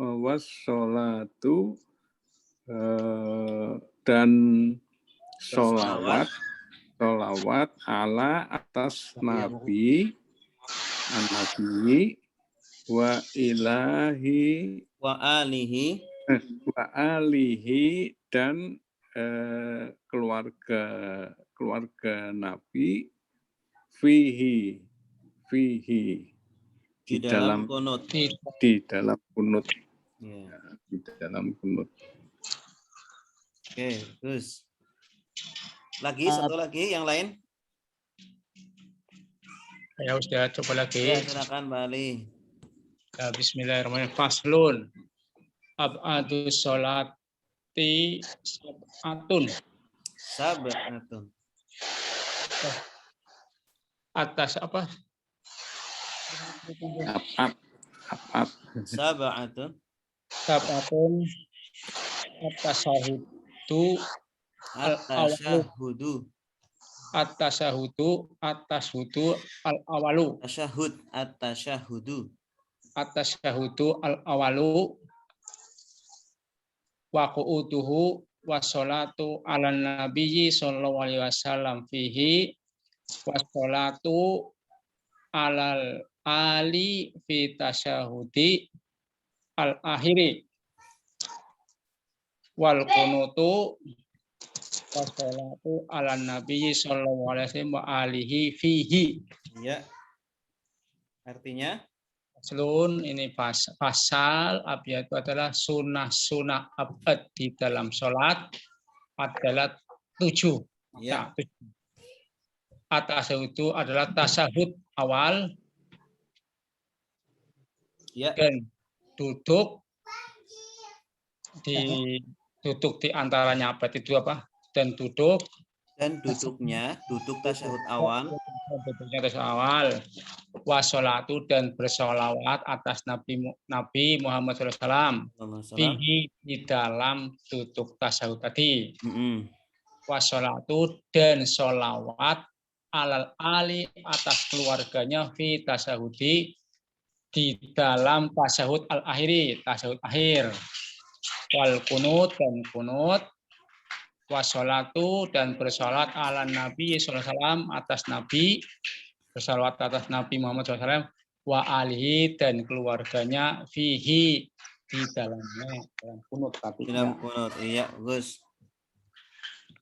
wassolatu dan sholawat ala atas Nabi wa alihi dan keluarga Nabi fihi di dalam kunut. Di dalam kunut. Ya. Di dalam kunut. Oke, terus. Satu lagi yang lain. Ya Ustaz, coba lagi. Ya, silakan Bali. Ya, bismillahirrahmanirrahim. Faslun. Ab'adu sholati sab'atun. Atas apa? Ab'ad. Sab'atun. At-tasyahudu al-awalu. At-tasyahudu al-awalu. Wa qu'uduhu wa sholatu ala nabiyyi sallallahu alaihi wasallam fihi wa sholatu alal ali fi tasyahudi al-akhiri wal kunutu wa sholatu ala nabiyyi sallallahu alaihi wasallam wa alihi fihi. Ya. Artinya Faslun, ini pasal abiyat itu adalah sunnah abad di dalam sholat adalah 7. ya. Atas itu adalah tasyahud awal. Ya. Dan duduk di antaranya abad itu apa? Dan duduknya duduk tasyahud awal. Duduknya tasyahud awal. Washolatu dan bersolawat atas Nabi Muhammad SAW. Fihi di dalam duduk tasyahud tadi. Washolatu dan solawat alal ali atas keluarganya fi tasyahudi di dalam tasyahud al-akhiri, tasyahud akhir. Wal kunut dan kunut. Washolatu dan bersolat ala Nabi SAW atas Nabi, bersolawat atas Nabi Muhammad SAW, wa alihi dan keluarganya fihi di dalamnya, dalam kunut tapi dalam kunut. Iya, Gus.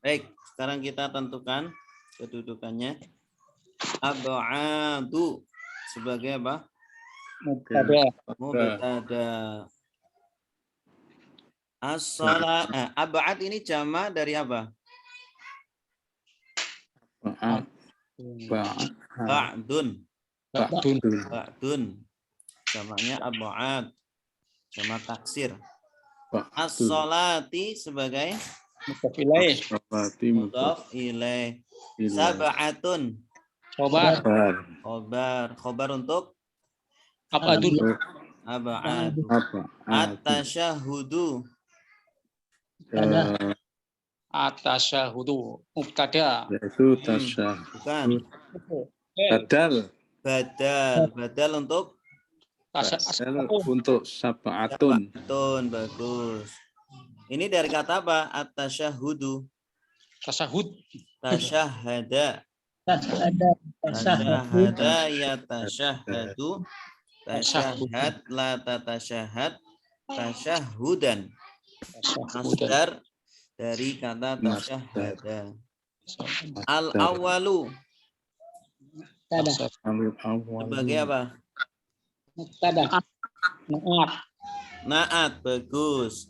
Baik, sekarang kita tentukan kedudukannya. Ab'adu sebagai apa? Mubtada. As-shalat. Ab'ad ini jama dari apa? Ba'dun. Jamanya ab'ad. Jama taksir. As-sholati sebagai mudhaf ilaih. Sab'atun. Khobar untuk ab'adun. At-tasyahudu. At-tasyahudu mubtada. Yaitu tasyahud. Bukan. Badal untuk untuk sab'atun. Bagus. Ini dari kata apa? At-tasyahudu. Tasyahada ya tasyahadu. Tasyahad la tatasyahad. Tasyahudan. Masdar dari kata tasyahada. Al-awalu sebagai apa? Naat, bagus.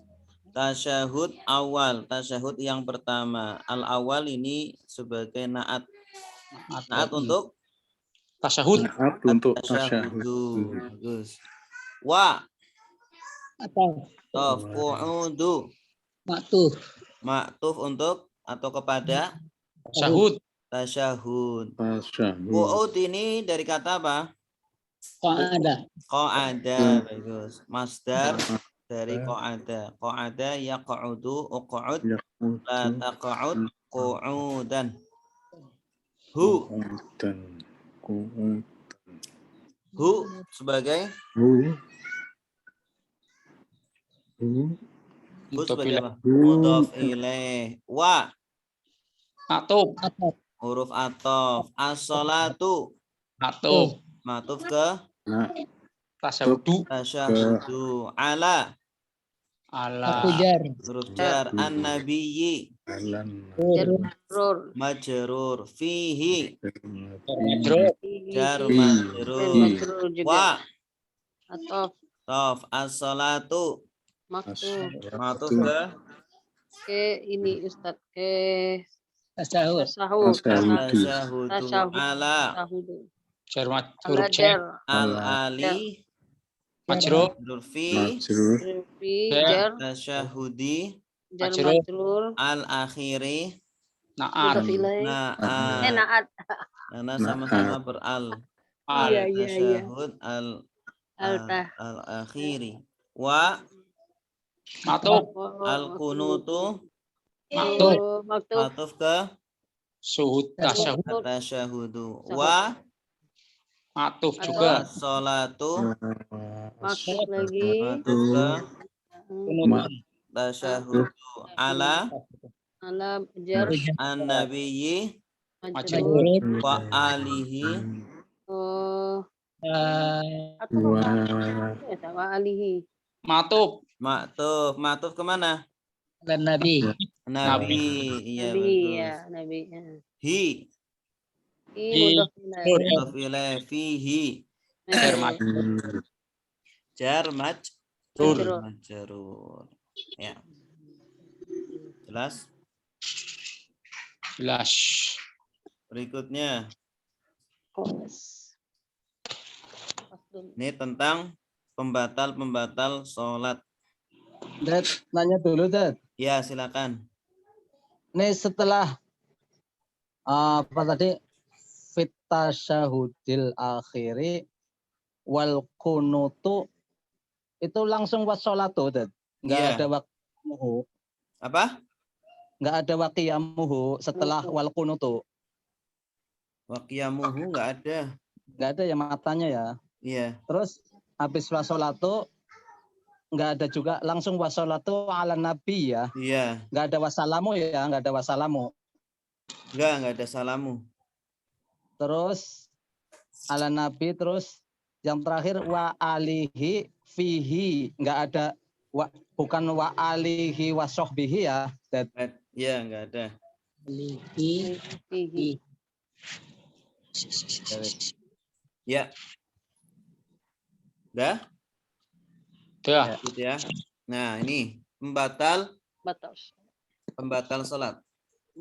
Tasyahud awal, tasyahud yang pertama. Al-awal ini sebagai naat. Naat untuk tasyahud. Naat untuk tasyahudu. tasyahud. Bagus. Wa, Atau tof, qu'udu. Maktuf. Maktuf untuk atau kepada Tasyahud. tasyahud. Tasyahud. Qu'ud ini dari kata apa? Qa'ada. Qa'ada, bagus. Masdar dari qa'ada. Qa'ada yaq'udu, uq'ud, la taq'ud, qu'udan. Hu, Qu'udan. Qu'ud. hu sebagai Hu. Hu. hu sebagai apa? Hu. Mudhaf ilaih. Wa, Atuf. Atau huruf atof. As-salatu, Atuf. matuf ke Nah, Tasyahudu. tasyahudu. Ala, Ala. Jar. huruf jar. An-nabiyyi, jalan. Majrur. majrur. Fihi, Majrur. jar Dan majrur. majrur juga. Wa, Atau tof. As-salatu, maktub. matuf Ke ini Ustadz. Ke Tasahud. tasahud. tasyahudu. Tasyahud. Ala, Tasyahud. Jar Ala huruf jar. jar. al-ali, Majrur. majrur fi, Majrur. Fi Jar. jar. tasyahudi, Jar Majrur. majrur. al-akhiri, Naat. Mudhaf ilaih. naat. Naat. Karena sama-sama beral. Al. Iya, iya, iya. Tasyahud Altah. al-akhiri. Wa Matuf. al-kunutu, Maktuf. Maktub. matuf ke Suhud. Tasyahud. tasyahudu. Wa Matuf juga. as-salatu, Maktub lagi. matuf ke Kunut. tasyahudu. Ala Ala jar. an-nabiyyi Majrur. wa alihi Oh. Eh, Atau sama alihi. Matuf. maktuf. Maktuf kemana? dan Nabi. Nabi. Iya, Nabi bagus. ya, Nabi. Ya. Hi, Mudhaf ilaih. mudhaf ilaih. Fihi, Jar Majrur. jar Majrur. majrur. Ya. Jelas? Jelas. Berikutnya, Kos. ini tentang pembatal-pembatal sholat. Dad, nanya dulu, Dad. Ya, silakan. Ini setelah apa tadi? Fit tasyahudil akhiri wal kunutu itu langsung wassolatu, Dad. Enggak Iya. ada waqiyamuhu. Apa? Enggak ada waqiyamuhu setelah wal kunutu. Waqiyamuhu nggak ada. Enggak ada ya matanya ya. Iya. Terus habis wassolatu enggak ada juga langsung wassolatu ala nabi ya. Iya. Enggak ada wasalamu ya, enggak ada wasalamu. Nggak ada salamu. Terus ala nabi, terus yang terakhir wa alihi fihi, enggak ada bukan wa alihi wa sahbihi ya. Dad. Iya, nggak ada. Alihi. Fihi. Ya. Udah? Dah. Gitu ya. Nah, ini pembatal sholat.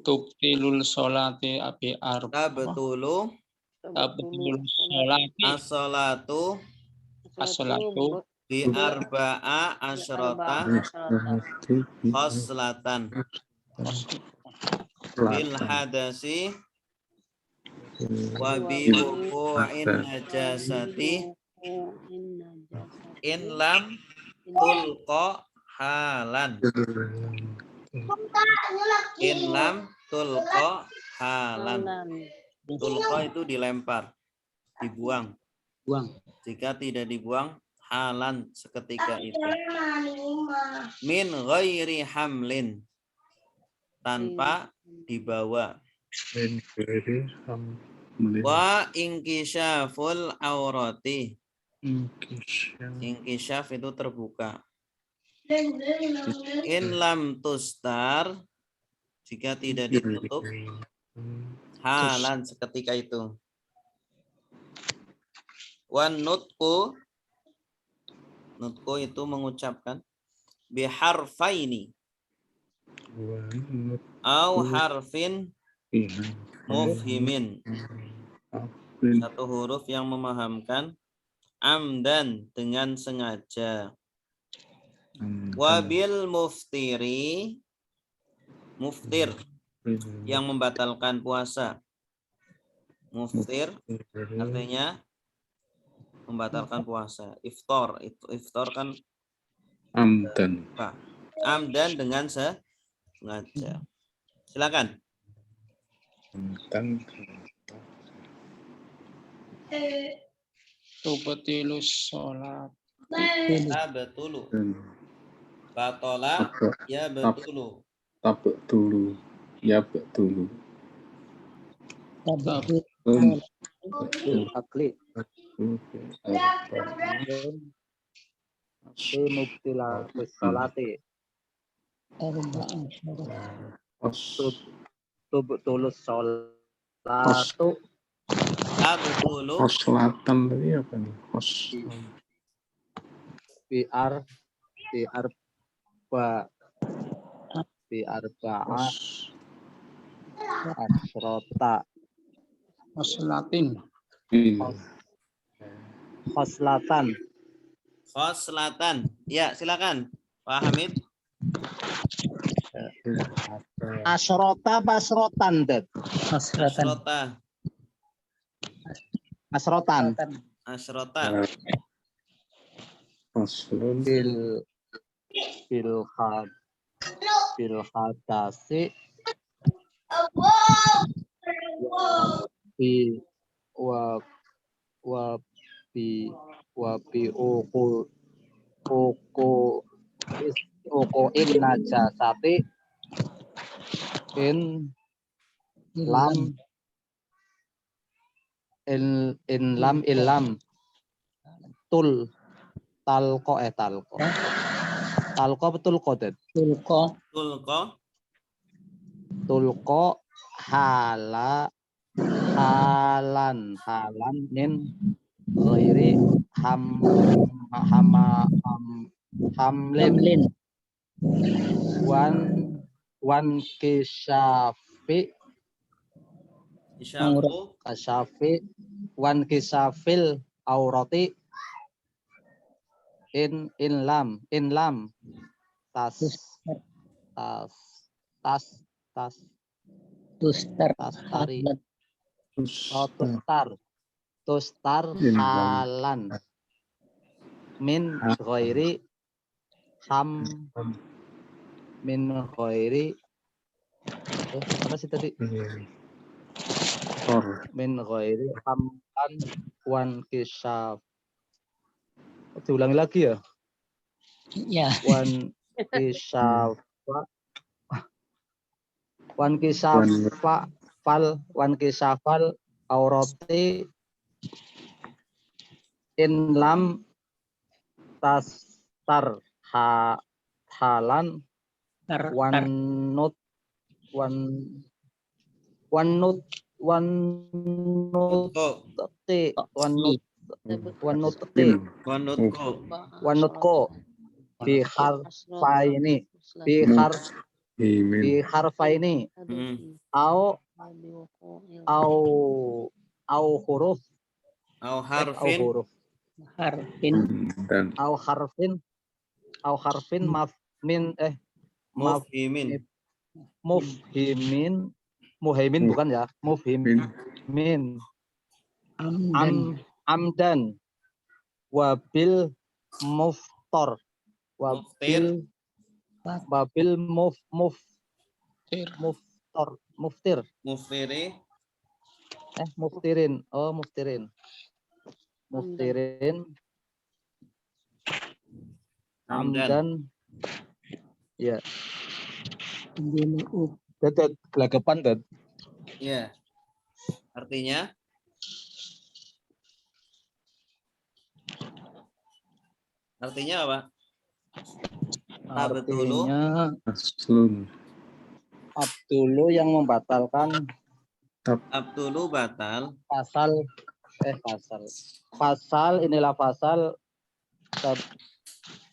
Tubtilul sholati abi arba. Tabtulu Tabtilul sholati. as-sholatu As-sholatu. bi arba'a asyrata khoslatan bil hadasi wa bi wuqu'in najasati in lam tulqa halan. In lam tulqa halan. Tulqa itu dilempar, dibuang. Buang. Jika tidak dibuang, halan seketika itu. Min ghairi hamlin, tanpa dibawa. Wa inkisyaful aurati. Inkisyaf itu terbuka. In lam tustar, jika tidak ditutup, halan seketika itu. Wan nutku Nutku itu mengucapkan. Biharfaini. Au harfin mufhimin. Satu huruf yang memahamkan. Amdan dengan sengaja. Wabil muftiri. Muftir yang membatalkan puasa. Muftir artinya membatalkan puasa. Iftar itu iftar kan Amdan. amdan dengan sengaja. Silakan. Amdan. Tubtilu sholat. Betulu. Dan Batola ya betulu. tabak dulu. Ya dulu. Akli. Mubtila salati. Tubtulus sholatu. Betulu. Kos selatan tadi apa nih? Kos. biar ba'a asrota Maslatin. khoslatan Khoslatan. Ya, silakan. Pak Hamid. asrota pasrotan det Asrota. asrotan Asrota. Faslun. bil hadasi bi uku in najasati in lam ilam tul talko betul kodet tulko halan min ghairi hamlin wan kisyafi wan kisafil aurati in lam tas tari tustar halan min ghairi apa sih tadi min ghairi hamlan wan kisaf. Diulangi lagi ya. Ya. Wan kisafal aurati in lam tastar halan wanutko biharfaini au huruf harfin muhaimin bukan ya, mufhimin amdan wabil muftir muftirin amdan ya dadat gelagapan dat ya artinya apa? Artinya abdulu yang membatalkan abdulu batal pasal inilah pasal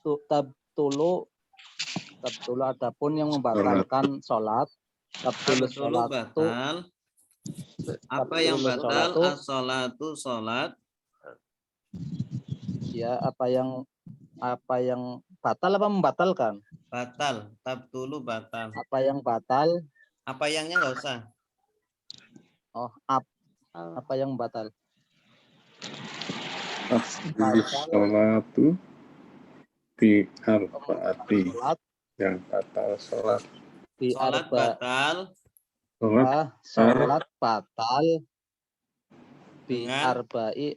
tabtulu adapun yang membatalkan sholat. Tabtulu Tabtulu sholatu. batal. Apa yang Tabtulu batal? sholatu. As-sholatu sholat. Ya, apa yang batal apa membatalkan? Batal. Tabtulu batal. Apa yang batal? Apa yangnya nggak usah. Oh, apa yang batal? As-sholatu bi arbaati. Sholat Yang batal sholat. di Sholat batal sholat batal bi Dengan arba'i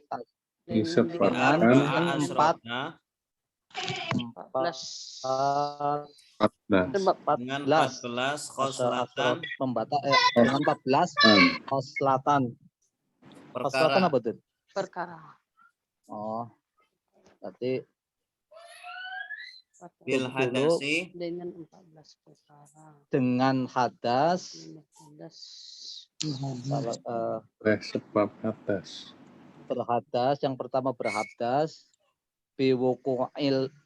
Disebabkan empat 14 dengan 14 14 khoslatan dengan 14 khoslatan. Khoslatan perkara. apa tuh? Perkara. Oh, berarti Bil hadasi Dengan 14 perkara. dengan hadas oleh sebab atas. berhadas, yang pertama berhadas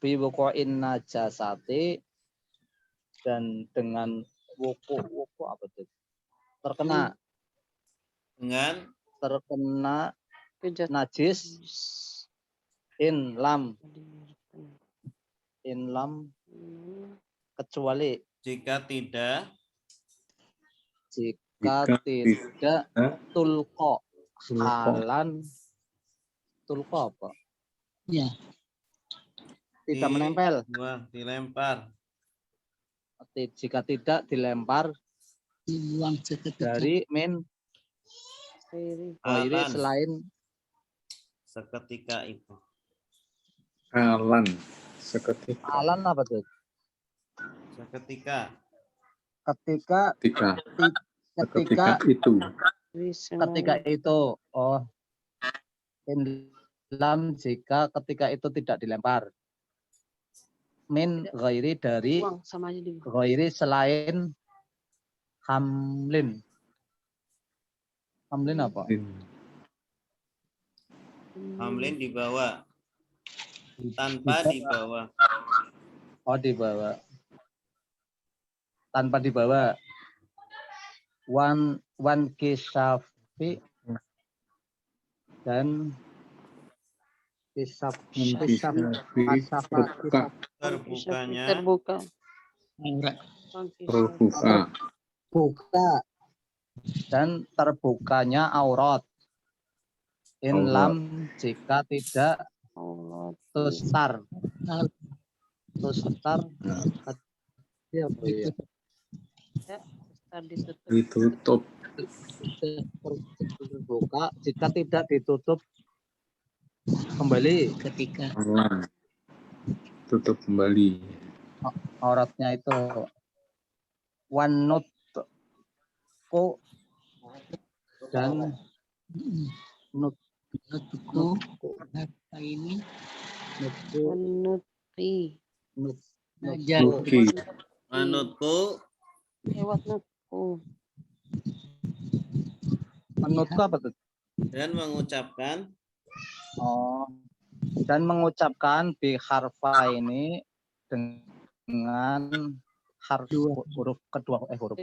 biwuku'in najasati, dan dengan wuku apa tuh? Terkena najis in lam kecuali jika tidak tidak tulko halan. Tulko apa? Ya. Tidak menempel. Wah, dilempar Jika tidak dilempar Dibuang seketika. dari min ghairi alan selain seketika itu. Alan seketika. alan apa tuh? Seketika Ketika itu. ketika itu. Oh, in lam jika ketika itu tidak dilempar. Min ghairi dari Uang sama aja di ghairi selain hamlin. Hamlin apa? Hamlin dibawa tanpa dibawa. Oh, dibawa. Tanpa dibawa. Wan kisafi dan Terbukanya terbuka. buka dan terbukanya aurat. In lam jika tidak Allah. tustar. Ya, Ditutup. terbuka jika tidak ditutup kembali Ketika Alan. Tutup kembali. auratnya itu. Wanut dan nutku apa ini Menuti. belajar Oke. menurutku Lewat nutku. menutku apa tuh? dan mengucapkan Oh, dan mengucapkan bi harfa ini dengan huruf kedua huruf.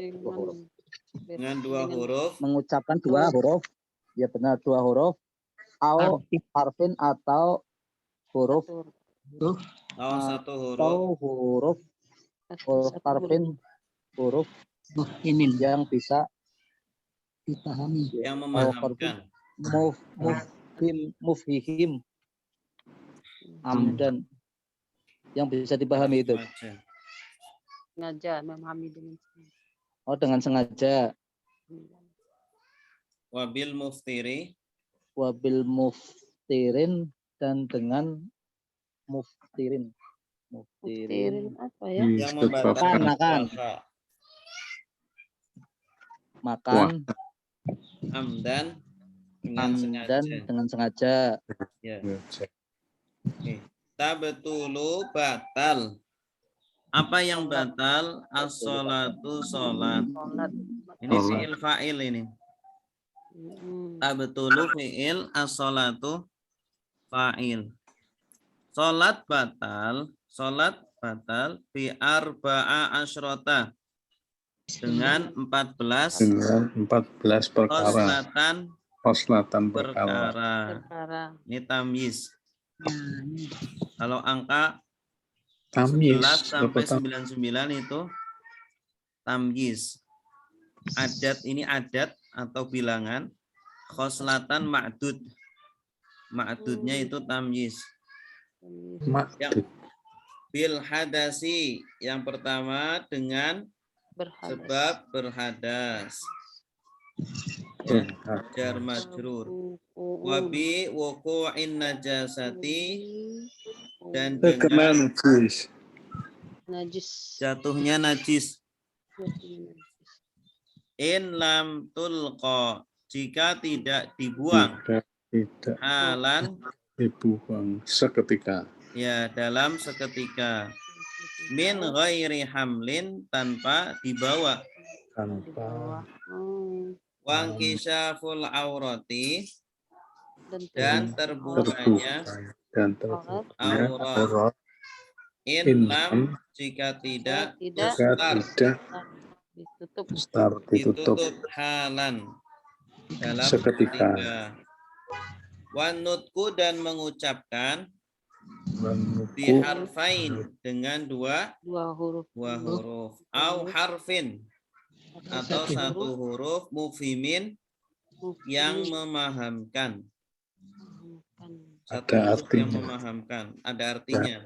dengan dua huruf Mengucapkan dua huruf. Ya benar, dua huruf. Au harfin atau huruf satu huruf atau huruf harfin huruf ini yang bisa dipahami. yang memahamkan. mufhim amdan yang bisa dipahami itu. Sengaja memahami dengan Oh, dengan sengaja. Wabil muftiri Wabil muftirin dan dengan muftirin. Muftirin apa ya? yang membatalkan Makan. puasa. Makan Amdan dengan sengaja. dan dengan sengaja. Ya. Oke. Tabtulu batal. Apa yang batal? As-sholatu sholat. Sholat. Ini fi'il fa'il ini. Tabtulu fi'il, as-sholatu fa'il. Sholat batal Salat batal bi arba'a asyrota dengan 14 Dengan 14 perkara. khoslatan Perkara. Perkara. Ini tamyiz. Nah, ini Kalau angka Tamyiz. 11 sampai Apa 99 itu tamyiz. Adat ini adat atau bilangan. Khoslatan ma'dud. Ma'dudnya itu tamyiz. Ma'dud. Bil hadasi yang pertama dengan Berhadas. sebab berhadas. Jar majrur. Wabi wuqu'in najasati dan Terkena dengan najis. Najis. jatuhnya najis. In lam tulqa jika tidak dibuang Tidak halan dibuang seketika. ya dalam seketika min ghairi hamlin tanpa dibawa Tanpa wangkishaful aurati Dan dan terbukanya terbukanya aurat aurat in lam jika tidak Tidak. jika ditutup. ditutup halan dalam Seketika. wanutku dan mengucapkan menuku biharfain dengan dua Dua huruf. au harfin atau satu huruf mufhimin yang memahamkan. Satu Ada huruf yang artinya. memahamkan, ada artinya.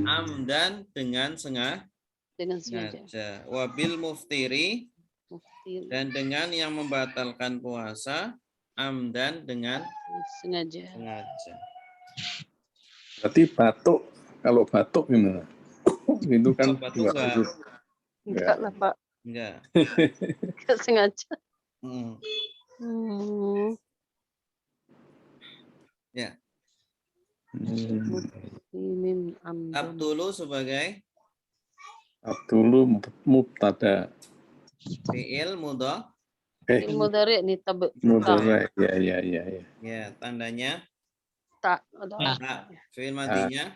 Amdan dengan Dengan sengaja. sengaja. Wabil muftiri Mufti dan dengan yang membatalkan puasa, amdan dengan sengaja. sengaja. Berarti batuk, kalau batuk gimana? Itu kan Kalau batuk dua enggak. huruf. Enggak lah Pak. Enggak. Enggak sengaja. Hmm. Ya. Mim amdan. Abdulu sebagai Abdulu mubtada. fi'il mudhaf. Ilmu dari nih Mudhari. Ya. Ya, tandanya tak ada tak. Fi'il madinya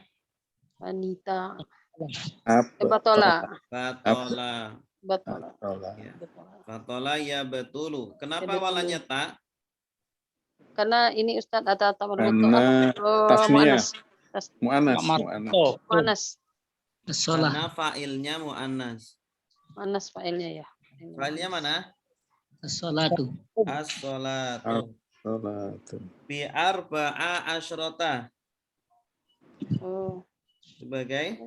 wanita. Apa? Batola. batola. Batola. Ya. Batola ya betulu. Kenapa Ya, betul. walanya tak? Karena ini Ustadz ada Karena tasniyah. Mu'anas. Manas. sholat. Karena fa'ilnya mu'annas. Manas failnya ya. Fa'ilnya mana? As-sholatu. As-sholatu. Salatu. Bi arba'a asyrota. Oh, Sebagai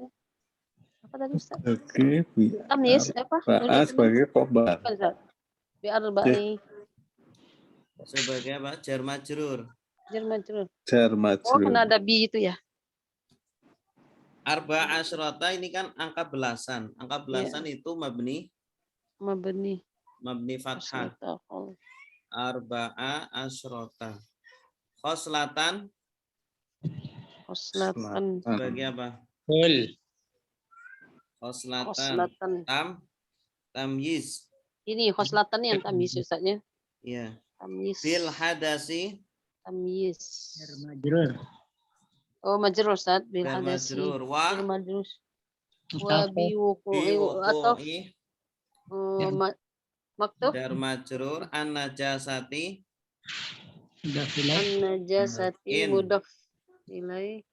apa tadi Ustaz? Oke. Tamyiz apa? Ba'a sebagai khobar. Bukan, Ustaz. Biar ba'i sebagai apa? Jar majrur. jar majrur. Jar Oh, majrur. kena ada bi itu ya. Arba'a asyrota ini kan angka belasan. Angka belasan itu mabni Mabni. fathah. Oh, Arba'a asyrota. Khoslatan Khoslatan. sebagai apa? Khoslatan. Khoslatan. Tamyiz. Ini khoslatan yang tamyiz Ustaznya. Ya. Tamyiz. Bil hadasi Tamyiz. Majrur. Oh, majrur Ustaz. Bil dan hadasi. majrur Bil wa majrur. Wa bi wuqu'i atau maktub jar majrur an najasati Sudah filai. an-najasati In. mudaf ilai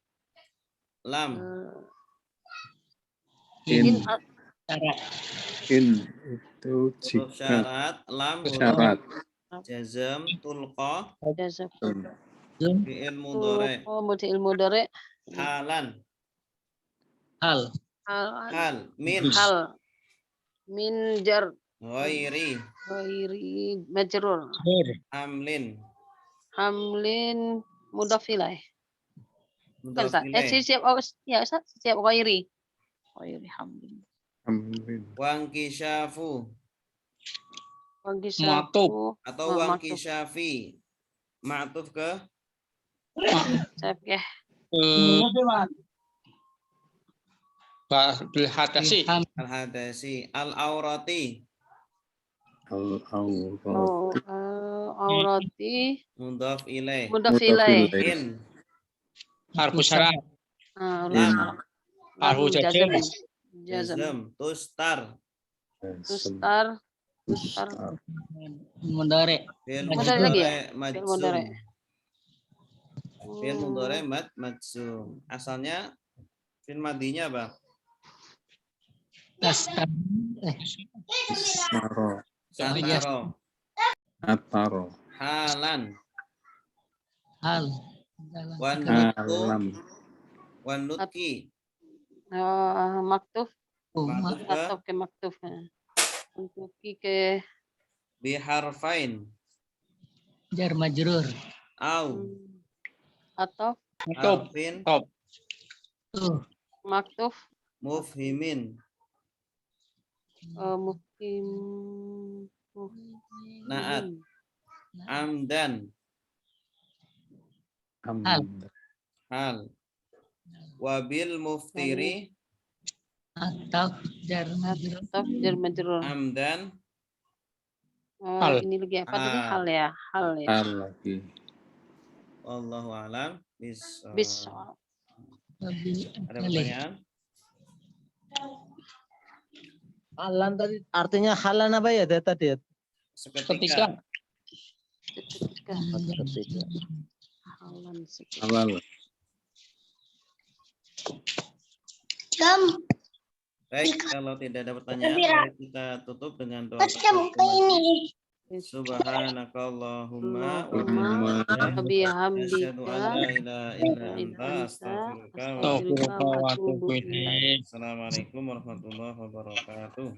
lam In. Syarat. In itu huruf jika syarat lam syarat. huruf jazm tulqa jazab. fi'il mudhari Oh, mudhi'il mudhari. halan Hal. hal min Min jar ghairi ghairi majrur. hamlin Hamlin mudaf ilaih. Bukan mudhaf Ustaz. ilaih Siap ya Ustaz, siap ghairi. Ghairi hamlin. Amin. wangkisyafu Bagi Maktub. atau Oh, wangkisyafi ma'tuf ke Siap ya. Bil hadasi. al hadasi al aurati Al-awrat. Oh, aurati mudhaf ilaih mudaf ilaih. in Harfu syarat. Ah, In. Harfu jazm. Jazm. Jazm. Tustar. Tustar. Mudhari. Fi'il Mudhari lagi ya? mudhari majzum. mudhari. Fi'il mudhari majzum. Asalnya fi'il madinya apa? Tastar. Taro. Sataro. Ataro. Halan. Hal. Wan nutku. Alam. Wan nutki. Maktuf. Maktuf ke Atau ke maktuf. Untuk ke biharfain. Jar majrur. Au. atau Maktub. Harfin Tuh. maktuf mufhimin. mukim Naat. Amdan. Hal. Hal. Wabil muftiri. Atau jar majrur. atau jar majrur. Amdan. Hal. Ini lagi apa tadi? Hal. Hal ya, hal ya. Hal lagi. Wallahu alam. Bis. Ada pertanyaan? Halan tadi artinya halan apa ya tadi? Seketika. Ketika halan seketika. Awal. Baik, kalau tidak ada pertanyaan, mari kita tutup dengan doa. Subhanakallahumma wa bihamdika asyhadu an la ilaha illa anta astaghfiruka wa atubu ilaik. Astagfirullah wa atubu ilaik. Assalamualaikum warahmatullahi wabarakatuh.